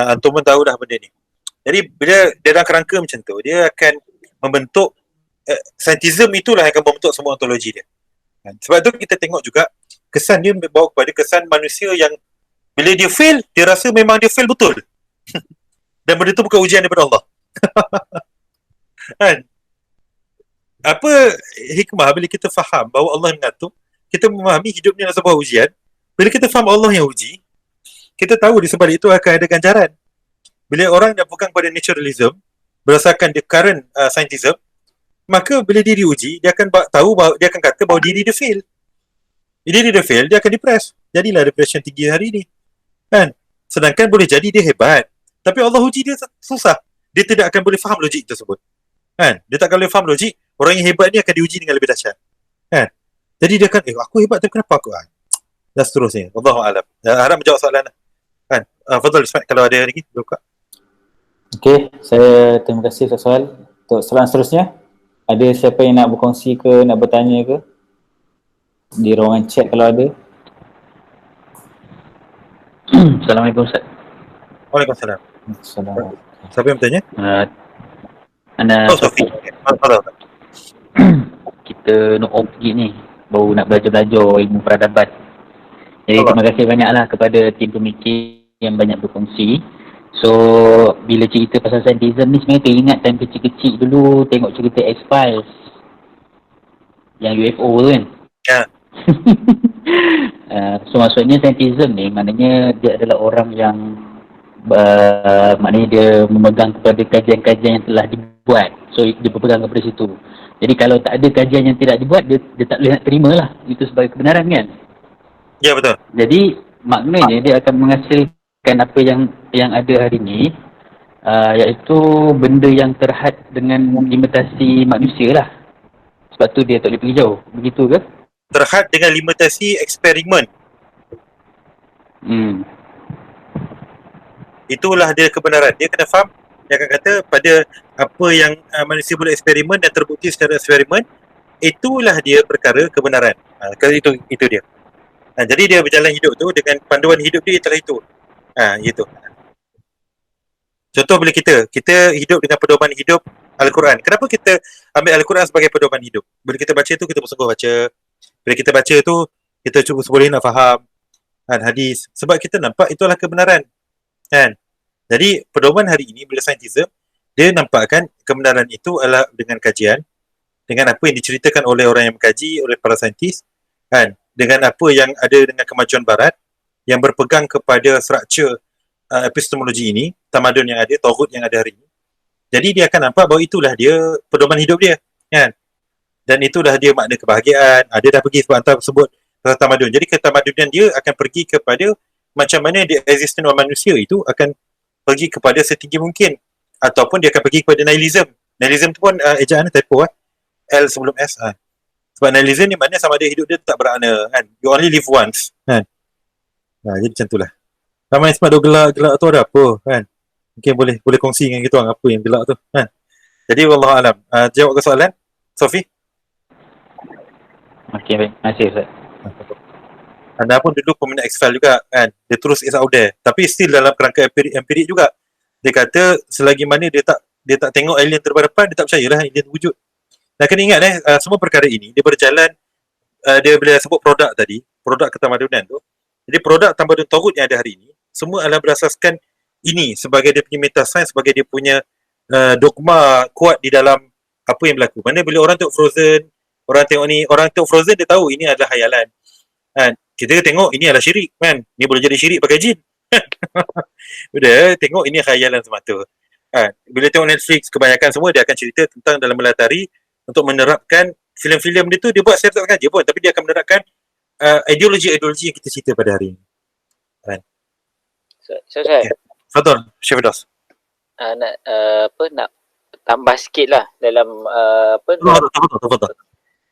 antum pun tahu dah benda ni. Jadi bila dia dalam kerangka macam tu, dia akan membentuk scientism, itulah yang akan membentuk semua ontologi dia. Sebab tu kita tengok juga kesan dia membawa kepada kesan manusia yang bila dia fail, dia rasa memang dia fail betul. Dan benda tu bukan ujian daripada Allah. Kan? Apa hikmah bila kita faham bahawa Allah mengatur, kita memahami hidup ni adalah sebuah ujian. Bila kita faham Allah yang uji, kita tahu di sebalik itu akan ada ganjaran. Bila orang yang pegang pada naturalism, berdasarkan the current scientism, maka bila dia diuji, dia akan tahu bahawa, dia akan kata bahawa diri dia fail. Dia dah fail, dia akan depress. Jadilah depression tinggi hari ni. Kan? Sedangkan boleh jadi dia hebat. Tapi Allah uji dia susah. Dia tidak akan boleh faham logik tersebut. Kan? Dia tak akan boleh faham logik. Orang yang hebat ni akan diuji dengan lebih dahsyat. Kan? Jadi dia akan, aku hebat tapi kenapa aku? Dan seterusnya. Wallahualam. Harap menjawab soalan. Kan? Fadhal Ismail, kalau ada lagi, buka. Okey, saya terima kasih soal. Untuk soalan seterusnya, ada siapa yang nak berkongsi ke, nak bertanya ke? Di ruangan chat kalau ada. Assalamualaikum Ustaz. Waalaikumsalam. Assalamualaikum. Siapa yang bertanya? Ana Sofi. Kita nak pergi ni, baru nak belajar ilmu peradaban. Jadi terima kasih banyaklah kepada tim pemikir yang banyak berkongsi. So bila cerita pasal scientism ni sebenarnya teringat time kecil-kecil dulu tengok cerita X-Files yang UFO tu kan. Ya. So maksudnya scientism ni maknanya dia adalah orang yang maknanya dia memegang kepada kajian-kajian yang telah dibuat. So dia berpegang kepada situ. Jadi kalau tak ada kajian yang tidak dibuat, dia tak boleh nak terima lah itu sebagai kebenaran kan. Ya, betul. Jadi maknanya dia akan menghasilkan apa yang ada hari ni, iaitu benda yang terhad dengan limitasi manusia lah. Sebab tu dia tak boleh pergi jauh. Begitu ke? Terhad dengan limitasi eksperimen. Itulah dia kebenaran. Dia kena faham. Dia akan kata pada apa yang manusia boleh eksperimen dan terbukti secara eksperimen, itulah dia perkara kebenaran. Itu dia. Jadi dia berjalan hidup tu dengan panduan hidup dia itulah itu. Itu. Contoh bila kita hidup dengan pedoman hidup Al-Quran. Kenapa kita ambil Al-Quran sebagai pedoman hidup? Bila kita baca tu, kita bersungguh baca. Bila kita baca tu, kita cuba seboleh nak faham hadis. Sebab kita nampak itulah kebenaran. Kan? Jadi pedoman hari ini bila scientism, dia nampakkan kebenaran itu adalah dengan kajian, dengan apa yang diceritakan oleh orang yang mengkaji, oleh para saintis, kan? Dengan apa yang ada dengan kemajuan barat yang berpegang kepada struktur epistemologi ini, tamadun yang ada, tauhid yang ada hari ini. Jadi dia akan nampak bahawa itulah dia pedoman hidup dia, kan? Dan itulah dia makna kebahagiaan. Dia dah pergi sebab hantar sebut tamadun. Jadi ketamadunan dia akan pergi kepada macam mana dia existence manusia itu akan pergi kepada setinggi mungkin, ataupun dia akan pergi kepada nihilism. Nihilism tu pun ejaan typo L sebelum S. Sebab nihilism ni maknanya sama ada hidup dia tak bermakna, kan? You only live once, kan? Jadi macam itulah. Ramai sebab dia gelak tu ada apa, kan? Mungkin boleh kongsi dengan kita orang apa yang gelak tu, kan? Jadi wallahualam. Jawab ke soalan Sofi? Okey, baik. Terima kasih Ustaz. Anda pun dulu peminat X-Files juga, kan? Dia terus is out there. Tapi still dalam kerangka empirik juga. Dia kata selagi mana dia tak tengok alien terdepan, dia tak percayalah alien wujud. Dan kena ingat semua perkara ini dia berjalan, dia bila sebut produk tadi, produk ketamadunan tu. Jadi produk tamadun tauhid yang ada hari ini semua adalah berasaskan ini sebagai dia punya metasains, sebagai dia punya dogma kuat di dalam apa yang berlaku. Mana bila orang tengok Frozen, orang tengok Frozen dia tahu ini adalah khayalan. Kan? Kita tengok ini adalah syirik, kan? Ini boleh jadi syirik pakai jin. Udah tengok ini khayalan semata. Bila tengok Netflix, kebanyakan semua dia akan cerita tentang dalam melatari untuk menerapkan filem-filem dia tu, dia buat secara tak sengaja pun, tapi dia akan menerapkan ideologi-ideologi yang kita cerita pada hari ini. Kan? Saya Fadhal, Syekh Firdaus. nak tambah sikit lah dalam Fadhal.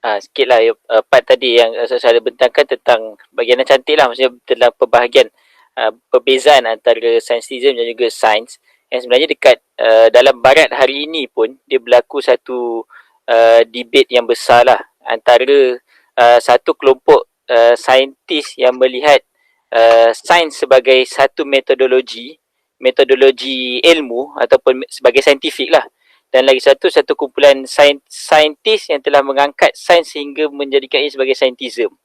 Sikit lah part tadi yang saya bentangkan tentang bahagian yang cantik lah, maksudnya dalam pembahagian perbezaan antara scientism dan juga sains yang sebenarnya dekat dalam barat hari ini pun dia berlaku satu debate yang besar lah antara satu kelompok saintis yang melihat sains sebagai satu metodologi ilmu ataupun sebagai saintifik lah, dan lagi satu kumpulan saintis yang telah mengangkat sains sehingga menjadikan ia sebagai scientism.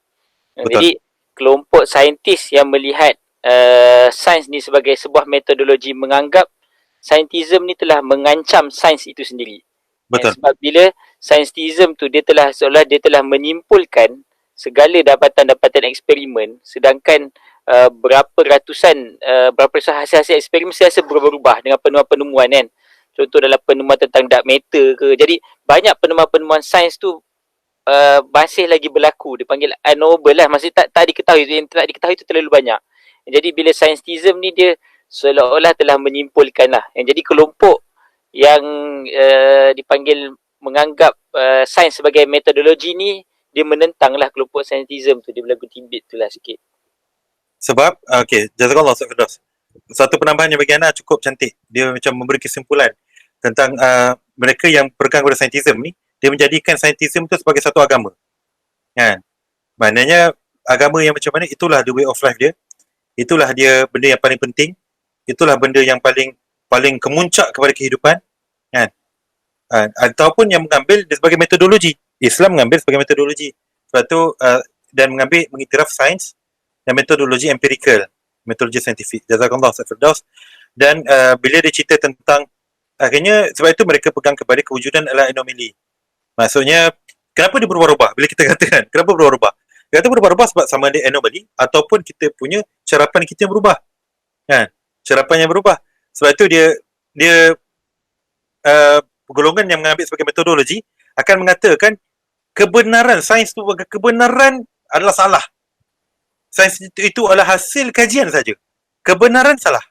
Jadi kelompok saintis yang melihat sains ni sebagai sebuah metodologi menganggap scientism ni telah mengancam sains itu sendiri. Sebab bila scientism tu dia telah menyimpulkan segala dapatan-dapatan eksperimen, sedangkan berapa ratusan hasil-hasil eksperimen sentiasa berubah-ubah dengan penemuan-penemuan kan. Contoh dalam penemuan tentang dark matter ke. Jadi banyak penemuan-penemuan sains tu masih lagi berlaku. Dia panggil unknowable lah. Masih tak diketahui. Yang tak diketahui itu terlalu banyak. Jadi bila scientism ni dia seolah-olah telah menyimpulkan lah. Yang jadi kelompok yang dipanggil menganggap sains sebagai metodologi ni, dia menentang lah kelompok scientism tu. Dia berlaku timbit tu lah sikit. Sebab, okay, jazakallah Ustaz Firdaus. Satu penambahan yang bagi Ana cukup cantik. Dia macam memberi kesimpulan tentang mereka yang berpegang kepada saintism ni, dia menjadikan saintism tu sebagai satu agama. Kan? Maknanya agama yang macam mana, itulah the way of life dia. Itulah dia benda yang paling penting. Itulah benda yang paling kemuncak kepada kehidupan. Kan? Ataupun yang mengambil dia sebagai metodologi. Islam mengambil sebagai metodologi. Sebab tu dan mengambil mengiktiraf sains dan metodologi empirical, metodologi saintifik. Jazakallah Ustaz Firdaus. Dan bila dia cerita tentang akhirnya, sebab itu mereka pegang kepada kewujudan adalah anomali. Maksudnya, kenapa dia berubah-ubah? Bila kita katakan, kenapa berubah-ubah? Kata berubah-ubah sebab sama ada anomali ataupun kita punya carapan kita yang berubah. Kan? Carapan yang berubah. Sebab itu dia golongan yang mengambil sebagai metodologi akan mengatakan kebenaran, sains tu kebenaran adalah salah. Sains itu adalah hasil kajian saja. Kebenaran salah.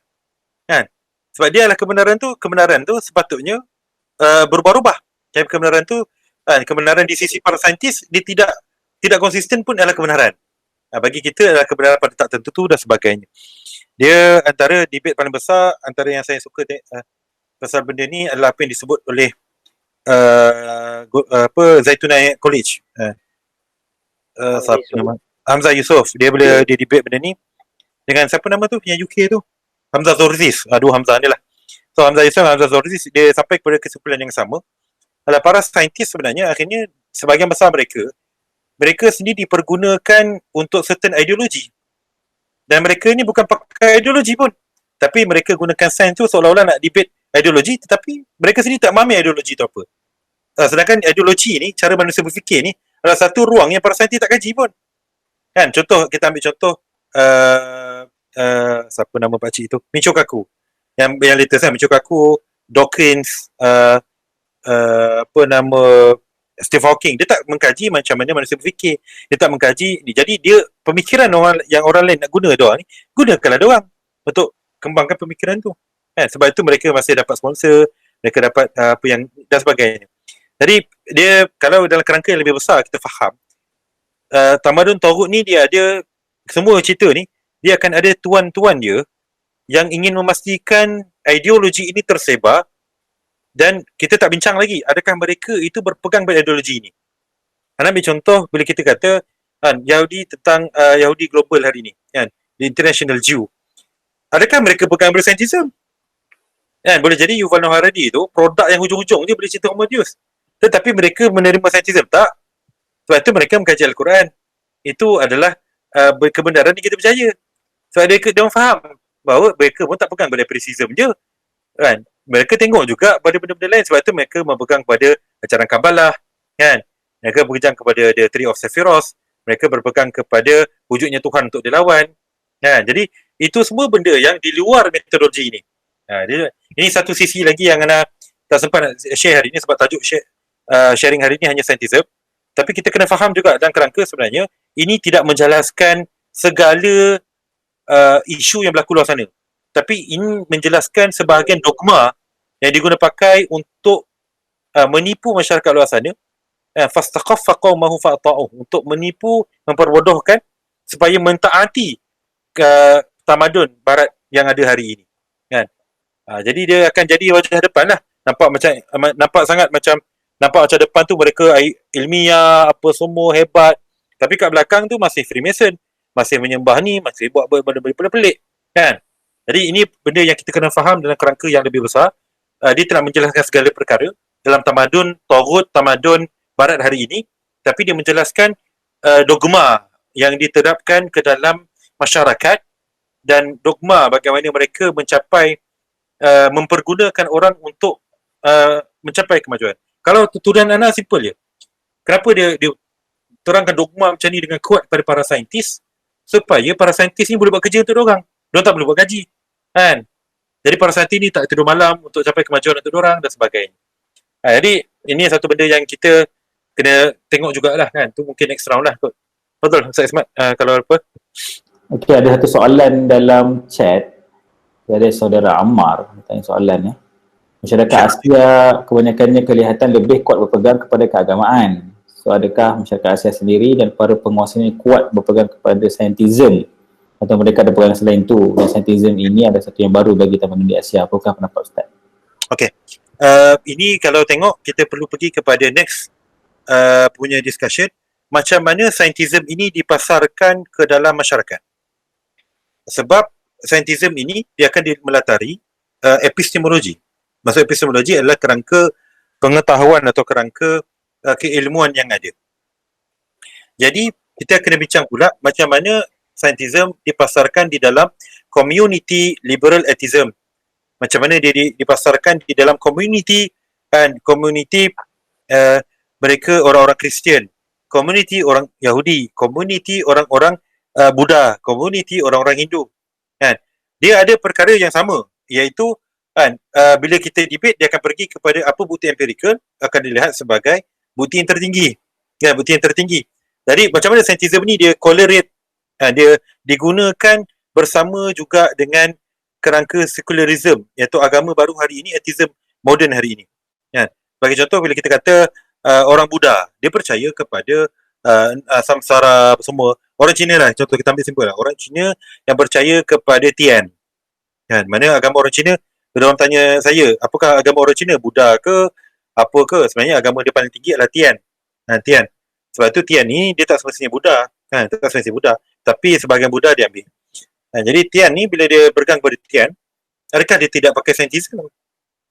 Kan? Sebab dia adalah kebenaran tu sepatutnya berubah-ubah. Jadi kebenaran di sisi para saintis dia tidak konsisten pun adalah kebenaran. Bagi kita adalah kebenaran pada tak tertentu dan sebagainya. Dia antara debate paling besar, antara yang saya suka pasal benda ni adalah apa yang disebut oleh Zaitunah College. Siapa nama? Hamzah Yusof. Dia debate benda ni dengan siapa nama tu yang UK tu? Hamzah Zorzis. Hamzah ni lah. So Hamzah Zorzis dia sampai kepada kesimpulan yang sama. Adalah para saintis sebenarnya akhirnya sebahagian besar mereka sendiri dipergunakan untuk certain ideologi. Dan mereka ni bukan pakai ideologi pun. Tapi mereka gunakan sains tu seolah-olah nak debate ideologi, tetapi mereka sendiri tak memahami ideologi tu apa. Sedangkan ideologi ni, cara manusia berfikir ni adalah satu ruang yang para saintis tak kaji pun. Kan? Contoh, kita ambil contoh siapa nama pakcik tu? Michio Kaku. Yang latest kan, Michio Kaku, Dawkins, Steve Hawking. Dia tak mengkaji macam mana manusia berfikir. Dia tak mengkaji ni. Jadi dia pemikiran orang lain nak guna doang ni, gunakanlah doang untuk kembangkan pemikiran tu. Kan? Sebab itu mereka masih dapat sponsor, mereka dapat apa yang dan sebagainya. Jadi dia kalau dalam kerangka yang lebih besar kita faham, tamadun Tauhid ni dia ada semua cerita ni, dia akan ada tuan-tuan dia yang ingin memastikan ideologi ini tersebar. Dan kita tak bincang lagi adakah mereka itu berpegang pada ideologi ini. Ambil contoh bila kita kata Yahudi tentang Yahudi global hari ini, kan, the International Jew. Adakah mereka pegang pada saintism? Kan, boleh jadi Yuval Noah Harari tu produk yang hujung-hujung dia boleh cerita homogeneous. Tetapi mereka menerima saintism tak? Sebab itu mereka mengkaji Al-Quran. Itu adalah kebenaran yang kita percaya. Sebab dia orang faham bahawa mereka pun tak pegang pada empiricism je. Kan? Mereka tengok juga pada benda-benda lain. Sebab itu mereka memegang kepada ajaran Kabbalah, kan? Mereka berpegang kepada the Three of Sephiroth. Mereka berpegang kepada wujudnya Tuhan untuk dilawan, kan? Jadi itu semua benda yang di luar metodologi ini. Ini satu sisi lagi yang Ana tak sempat nak share hari ini sebab tajuk sharing hari ini hanya scientism. Tapi kita kena faham juga dalam kerangka sebenarnya ini tidak menjelaskan segala isu yang berlaku luar sana. Tapi ini menjelaskan sebahagian dogma yang digunakan pakai untuk menipu masyarakat luar sana. Fastaqaffa qaumahu fa'ta'uh, untuk menipu, memperbodohkan supaya mentaati ke tamadun barat yang ada hari ini. Kan? Jadi dia akan jadi wajah depan lah. Nampak sangat macam depan tu mereka ilmiah, apa semua hebat. Tapi kat belakang tu masih Freemason, masih menyembah ni, masih buat benda-benda pelik. Kan? Jadi ini benda yang kita kena faham dalam kerangka yang lebih besar. Dia telah menjelaskan segala perkara dalam tamadun Tauhid, tamadun barat hari ini. Tapi dia menjelaskan dogma yang diterapkan ke dalam masyarakat dan dogma bagaimana mereka mencapai mempergunakan orang untuk mencapai kemajuan. Kalau tuturan Ana simple je. Kenapa dia terangkan dogma macam ni dengan kuat pada para saintis? Supaya para saintis ni boleh buat kerja untuk diorang. Diorang tak boleh buat gaji. Kan? Jadi para saintis ni tak tidur malam untuk capai kemajuan untuk diorang dan sebagainya. Jadi ini satu benda yang kita kena tengok jugalah kan. Tu mungkin next round lah kot. Betul Ustaz Ismat, kalau apa? Okey, ada satu soalan dalam chat dari saudara Ammar, tanya soalan ya. Masyarakat Asia kebanyakannya kelihatan lebih kuat berpegang kepada keagamaan. So adakah masyarakat Asia sendiri dan para penguasanya kuat berpegang kepada saintism atau mereka ada pegangan selain itu, dan saintism ini adalah satu yang baru bagi tamadun di Asia? Apakah pendapat Ustaz? Okey. Ini kalau tengok kita perlu pergi kepada next punya discussion, macam mana saintism ini dipasarkan ke dalam masyarakat. Sebab saintism ini dia akan melatari epistemologi. Maksud epistemologi adalah kerangka pengetahuan atau kerangka keilmuan yang ada. Jadi kita kena bincang pula macam mana saintism dipasarkan di dalam community liberal atheism. Macam mana dia dipasarkan di dalam community mereka orang-orang Kristian, community orang Yahudi, community orang-orang Buddha, community orang-orang Hindu. Kan? Dia ada perkara yang sama, iaitu kan, bila kita debate dia akan pergi kepada apa bukti empirical, akan dilihat sebagai bukti yang tertinggi. Ya, bukti yang tertinggi. Jadi macam mana saintism ni dia correlate, dia digunakan bersama juga dengan kerangka secularism, iaitu agama baru hari ini, atheism moden hari ini. Ya. Bagi contoh, bila kita kata orang Buddha, dia percaya kepada samsara semua. Orang Cina lah, contoh kita ambil simple lah. Orang Cina yang percaya kepada Tian. Kan? Mana agama orang Cina, bila orang tanya saya, apakah agama orang Cina? Buddha ke? Apa ke? Sebenarnya agama dia paling tinggi adalah Tian. Tian. Sebab tu Tian ni, dia tak semestinya Buddha. Tak semestinya Buddha. Tapi sebahagian Buddha dia ambil. Jadi Tian ni, bila dia berpegang kepada Tian, adakah dia tidak pakai saintism?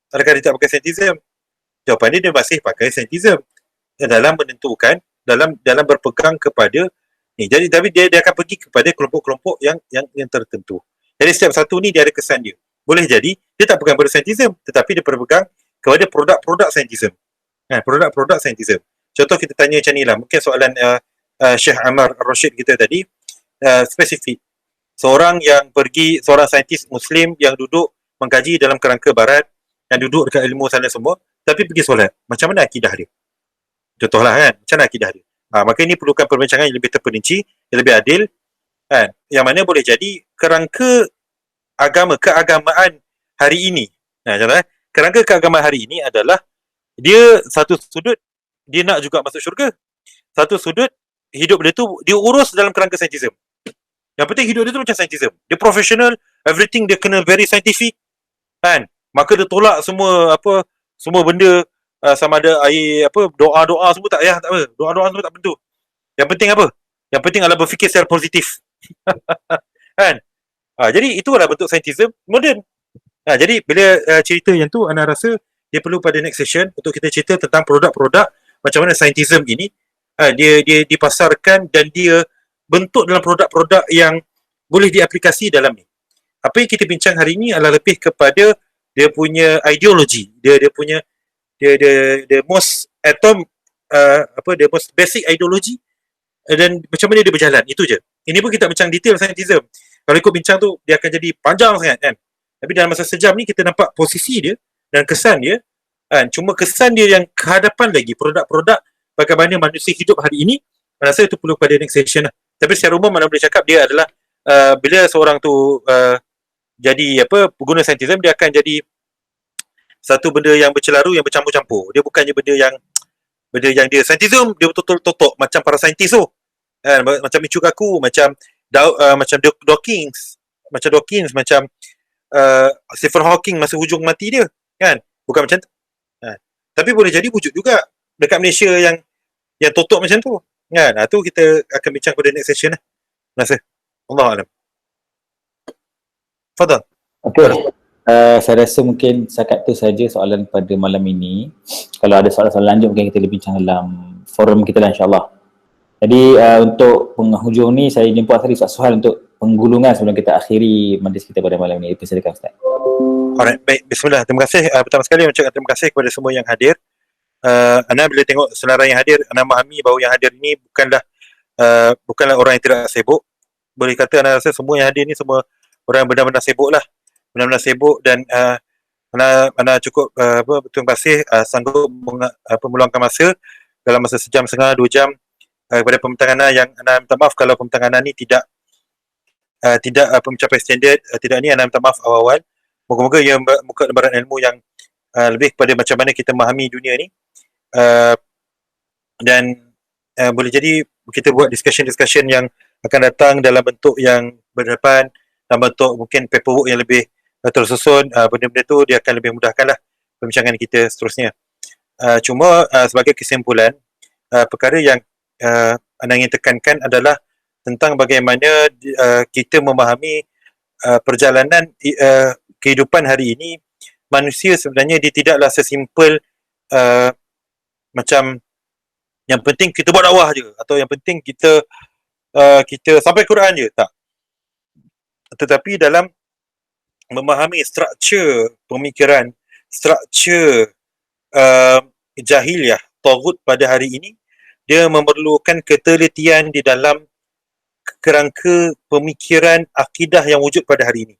Adakah dia tak pakai saintism? Jawapan dia masih pakai saintism. Dalam menentukan, dalam berpegang kepada ni. Jadi tapi dia akan pergi kepada kelompok-kelompok yang tertentu. Jadi setiap satu ni dia ada kesan dia. Boleh jadi dia tak pegang pada saintism, tetapi dia berpegang kepada produk-produk saintism. Produk-produk saintism. Contoh kita tanya macam ni lah, mungkin soalan Syekh Ammar Rashid kita tadi spesifik. Seorang saintis Muslim yang duduk mengkaji dalam kerangka barat, yang duduk dekat ilmu sana semua, tapi pergi solat. Macam mana akidah dia? Contohlah kan, macam mana akidah dia? Maka ini perlukan perbincangan yang lebih terperinci, yang lebih adil, kan? Yang mana boleh jadi kerangka keagamaan hari ini. Kerangka keagamaan hari ini adalah dia satu sudut dia nak juga masuk syurga. Satu sudut hidup dia tu dia urus dalam kerangka saintism. Yang penting hidup dia tu macam saintism. Dia professional, everything dia kena very scientific, kan? Maka dia tolak semua benda sama ada air doa-doa semua tak payah, tak apa. Doa-doa semua tak penting. Yang penting apa? Yang penting adalah berfikir secara positif. Kan? Jadi itulah bentuk saintism moden. Jadi bila cerita yang tu, Ana rasa dia perlu pada next session untuk kita cerita tentang produk-produk macam mana saintism ini dia dipasarkan dan dia bentuk dalam produk-produk yang boleh diaplikasi dalam ni. Apa yang kita bincang hari ini adalah lebih kepada dia punya ideologi, dia punya the most the most basic ideology, dan macam mana dia berjalan, itu je. Ini pun kita bincang detail saintism. Kalau ikut bincang tu dia akan jadi panjang sangat kan. Tapi dalam masa sejam ni kita nampak posisi dia dan kesan dia kan. Cuma kesan dia yang kehadapan lagi produk-produk bagaimana manusia hidup hari ini, saya rasa itu perlu pada next session lah. Tapi secara umum mana boleh cakap dia adalah bila seorang tu jadi pengguna saintism, dia akan jadi satu benda yang bercelaru, yang bercampur-campur. Dia bukannya benda yang dia saintism, dia betul-betul totok macam para saintis tu. Macam Michikaku, macam Dawkins, macam Stephen Hawking masa hujung mati dia, kan? Bukan macam tu. Tapi boleh jadi wujud juga dekat Malaysia yang totok macam tu, kan? Tu kita akan bincang pada next session lah. Rasa. Allah alam. Fadal. Okey. Saya rasa mungkin setakat tu saja soalan pada malam ini. Kalau ada soalan-soalan lanjut mungkin kita boleh bincang dalam forum kita lah, insyaAllah. Jadi untuk penghujung ni saya jemput tadi soal untuk penggulungan sebelum kita akhiri majlis kita pada malam ini. Silakan Ustaz. Alright, baik. Bismillah. Terima kasih. Pertama sekali mengucapkan terima kasih kepada semua yang hadir. Ana bila tengok senarai yang hadir, Ana memahami bahawa yang hadir ini bukanlah orang yang tidak sibuk. Boleh kata Ana rasa semua yang hadir ni semua orang yang benar-benar sibuk lah. Benar-benar sibuk, dan Ana cukup berterima kasih sanggup meluangkan masa dalam masa sejam setengah 2 jam kepada pembentang Ana yang Ana minta maaf kalau pembentang Ana ni tidak mencapai standard, tidak ni Ana minta maaf awal-awal. Moga-moga ia membuka lembaran ilmu yang lebih kepada macam mana kita memahami dunia ni, dan boleh jadi kita buat discussion yang akan datang dalam bentuk yang berdepan, dalam bentuk mungkin paperwork yang lebih tersusun. Benda-benda tu dia akan lebih mudahkanlah perbincangan kita seterusnya. Cuma sebagai kesimpulan, perkara yang Ana ingin tekankan adalah tentang bagaimana kita memahami perjalanan kehidupan hari ini. Manusia sebenarnya dia tidaklah sesimpel macam yang penting kita buat dakwah je, atau yang penting kita sampai Quran je, tak. Tetapi dalam memahami struktur pemikiran, struktur jahiliah, taghut pada hari ini, dia memerlukan ketelitian di dalam kerangka pemikiran akidah yang wujud pada hari ini.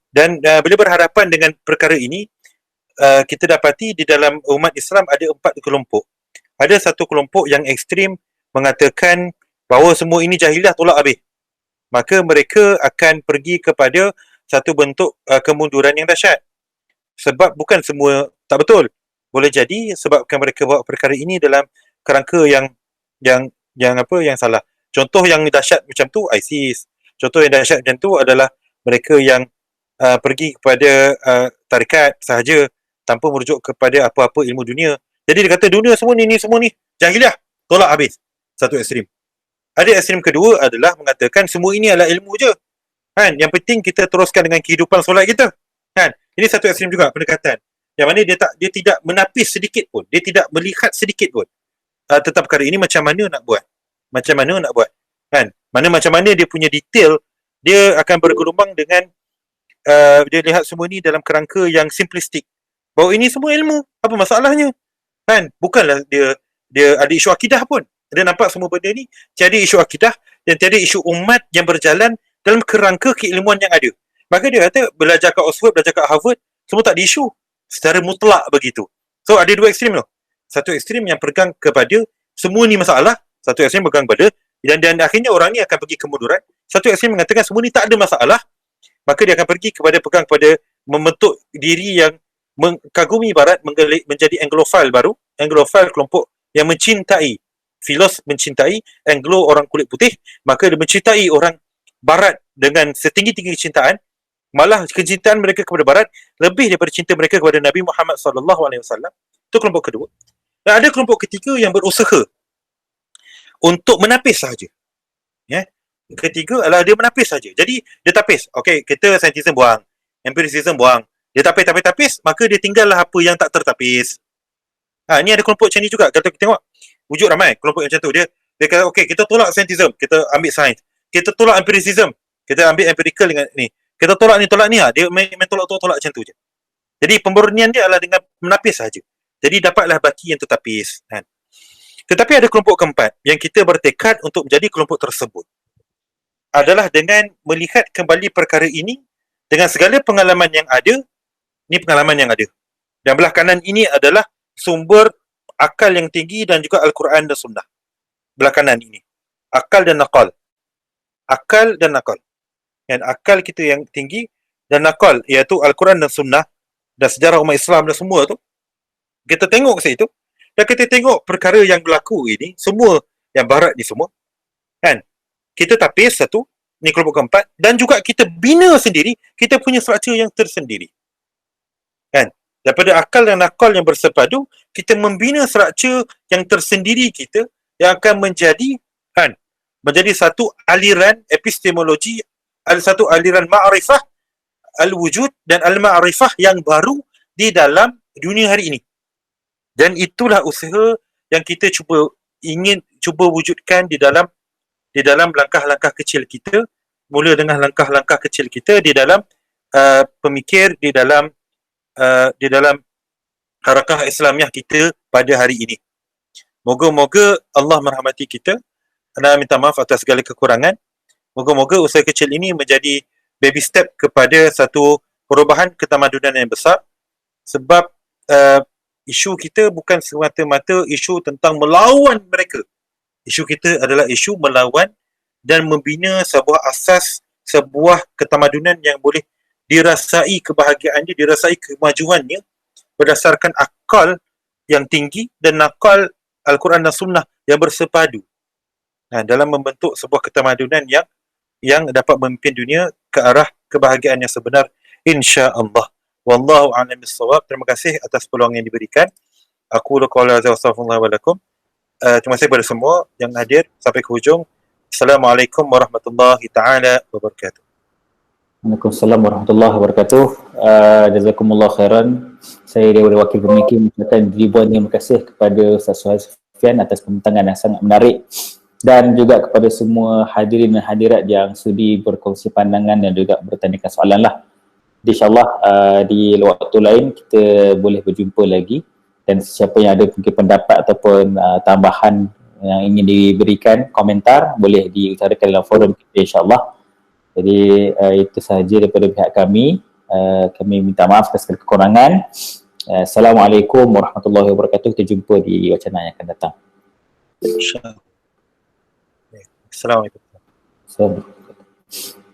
Dan bila berhadapan dengan perkara ini, kita dapati di dalam umat Islam ada 4 kelompok. Ada satu kelompok yang ekstrim mengatakan bahawa semua ini jahiliah, tolak habis. Maka mereka akan pergi kepada satu bentuk kemunduran yang dahsyat. Sebab bukan semua tak betul. Boleh jadi sebabkan mereka bawa perkara ini dalam kerangka yang salah. Contoh yang dahsyat macam tu ISIS. Contoh yang dahsyat macam tu adalah mereka yang pergi kepada tarikat sahaja tanpa merujuk kepada apa-apa ilmu dunia. Jadi dia kata dunia semua ni jahiliah, tolak habis. Satu ekstrim. Ada ekstrim kedua adalah mengatakan semua ini adalah ilmu je. Yang penting kita teruskan dengan kehidupan solat kita. Ini satu ekstrim juga pendekatan. Yang mana dia tidak menapis sedikit pun, dia tidak melihat sedikit pun tentang perkara ini macam mana nak buat. Macam mana dia punya detail, dia akan bergelombang dengan dia lihat semua ni dalam kerangka yang simplistik. Bahawa ini semua ilmu, apa masalahnya? Bukanlah dia ada isu akidah pun. Dia nampak semua benda ni tiada isu akidah dan tiada isu umat yang berjalan dalam kerangka keilmuan yang ada. Maka dia kata belajar kat Oxford, belajar kat Harvard, semua tak ada isu secara mutlak begitu. So ada 2 ekstrim tu. Satu ekstrim yang pegang kepada semua ni masalah, satu ekstrim pegang kepada dan akhirnya orang ni akan pergi kemunduran. Satu ekstrim mengatakan semua ni tak ada masalah, maka dia akan pergi kepada membentuk diri yang mengkagumi barat, menjadi Anglophile baru. Anglophile kelompok yang mencintai, filos mencintai, Anglo orang kulit putih, maka dia mencintai orang barat dengan setinggi-tinggi kecintaan. Malah kecintaan mereka kepada barat lebih daripada cinta mereka kepada Nabi Muhammad SAW. Itu kelompok kedua. Dan ada kelompok ketiga yang berusaha untuk menapis sahaja. Ketiga adalah dia menapis saja. Jadi dia tapis. Okey, kita scientism buang, empiricism buang. Dia tapis, maka dia tinggallah apa yang tak tertapis. Ni ada kelompok macam ni juga. Kalau kita tengok, wujud ramai kelompok macam tu. Dia kata, okey, kita tolak scientism, kita ambil science. Kita tolak empiricism, kita ambil empirical dengan ni. Kita tolak ni. Dia main tolak macam tu je. Jadi pemurnian dia adalah dengan menapis saja. Jadi dapatlah baki yang tertapis. Tetapi ada kelompok keempat yang kita bertekad untuk menjadi kelompok tersebut. Adalah dengan melihat kembali perkara ini dengan segala pengalaman yang ada. Ini pengalaman yang ada. Dan belah kanan ini adalah sumber akal yang tinggi dan juga Al-Quran dan Sunnah. Belah kanan ini. Akal dan nakal. Dan akal kita yang tinggi dan nakal, iaitu Al-Quran dan Sunnah dan sejarah umat Islam dan semua tu. Kita tengok ke situ dan kita tengok perkara yang berlaku ini, semua yang barat ni semua. Kita tapis satu, ni kelompok keempat, dan juga kita bina sendiri, kita punya struktur yang tersendiri. Daripada akal dan nakal yang bersepadu, kita membina struktur yang tersendiri kita, yang akan menjadi satu aliran epistemologi, satu aliran ma'rifah al-wujud dan al-ma'rifah yang baru di dalam dunia hari ini. Dan itulah usaha yang kita ingin wujudkan di dalam langkah-langkah kecil kita, mula dengan langkah-langkah kecil kita di dalam pemikir, di dalam harakah Islamiah kita pada hari ini. Moga-moga Allah merahmati kita. Ana minta maaf atas segala kekurangan. Moga-moga usaha kecil ini menjadi baby step kepada satu perubahan ketamadunan yang besar. Sebab isu kita bukan semata-mata isu tentang melawan mereka. Isu kita adalah isu melawan dan membina sebuah asas, sebuah ketamadunan yang boleh dirasai kebahagiaannya, dirasai kemajuannya berdasarkan akal yang tinggi dan akal Al-Quran dan Sunnah yang bersepadu. Dalam membentuk sebuah ketamadunan yang dapat memimpin dunia ke arah kebahagiaan yang sebenar, insya-Allah. Wallahu a'lam bissawab. Terima kasih atas peluang yang diberikan. Aku qala hadza wa astaghfirullah wa lakum. Terima kasih kepada semua yang hadir sampai ke hujung. Assalamualaikum warahmatullahi taala wabarakatuh. Waalaikumsalam warahmatullahi wabarakatuh. Jazakumullah khairan. Saya daripada Wakil Pemikir mengucapkan ribuan terima kasih kepada Ustaz Suhail Sufyan atas pembentangan yang sangat menarik, dan juga kepada semua hadirin dan hadirat yang sudi berkongsi pandangan dan juga bertanyakan soalan lah. InsyaAllah di waktu lain kita boleh berjumpa lagi, dan siapa yang ada mungkin pendapat ataupun tambahan yang ingin diberikan, komentar, boleh diutarakan dalam forum kita insyaAllah. Jadi itu sahaja daripada pihak kami. Kami minta maaf atas segala kekurangan. Assalamualaikum warahmatullahi wabarakatuh. Kita jumpa di wacana yang akan datang. InsyaAllah. Assalamualaikum. Assalamualaikum.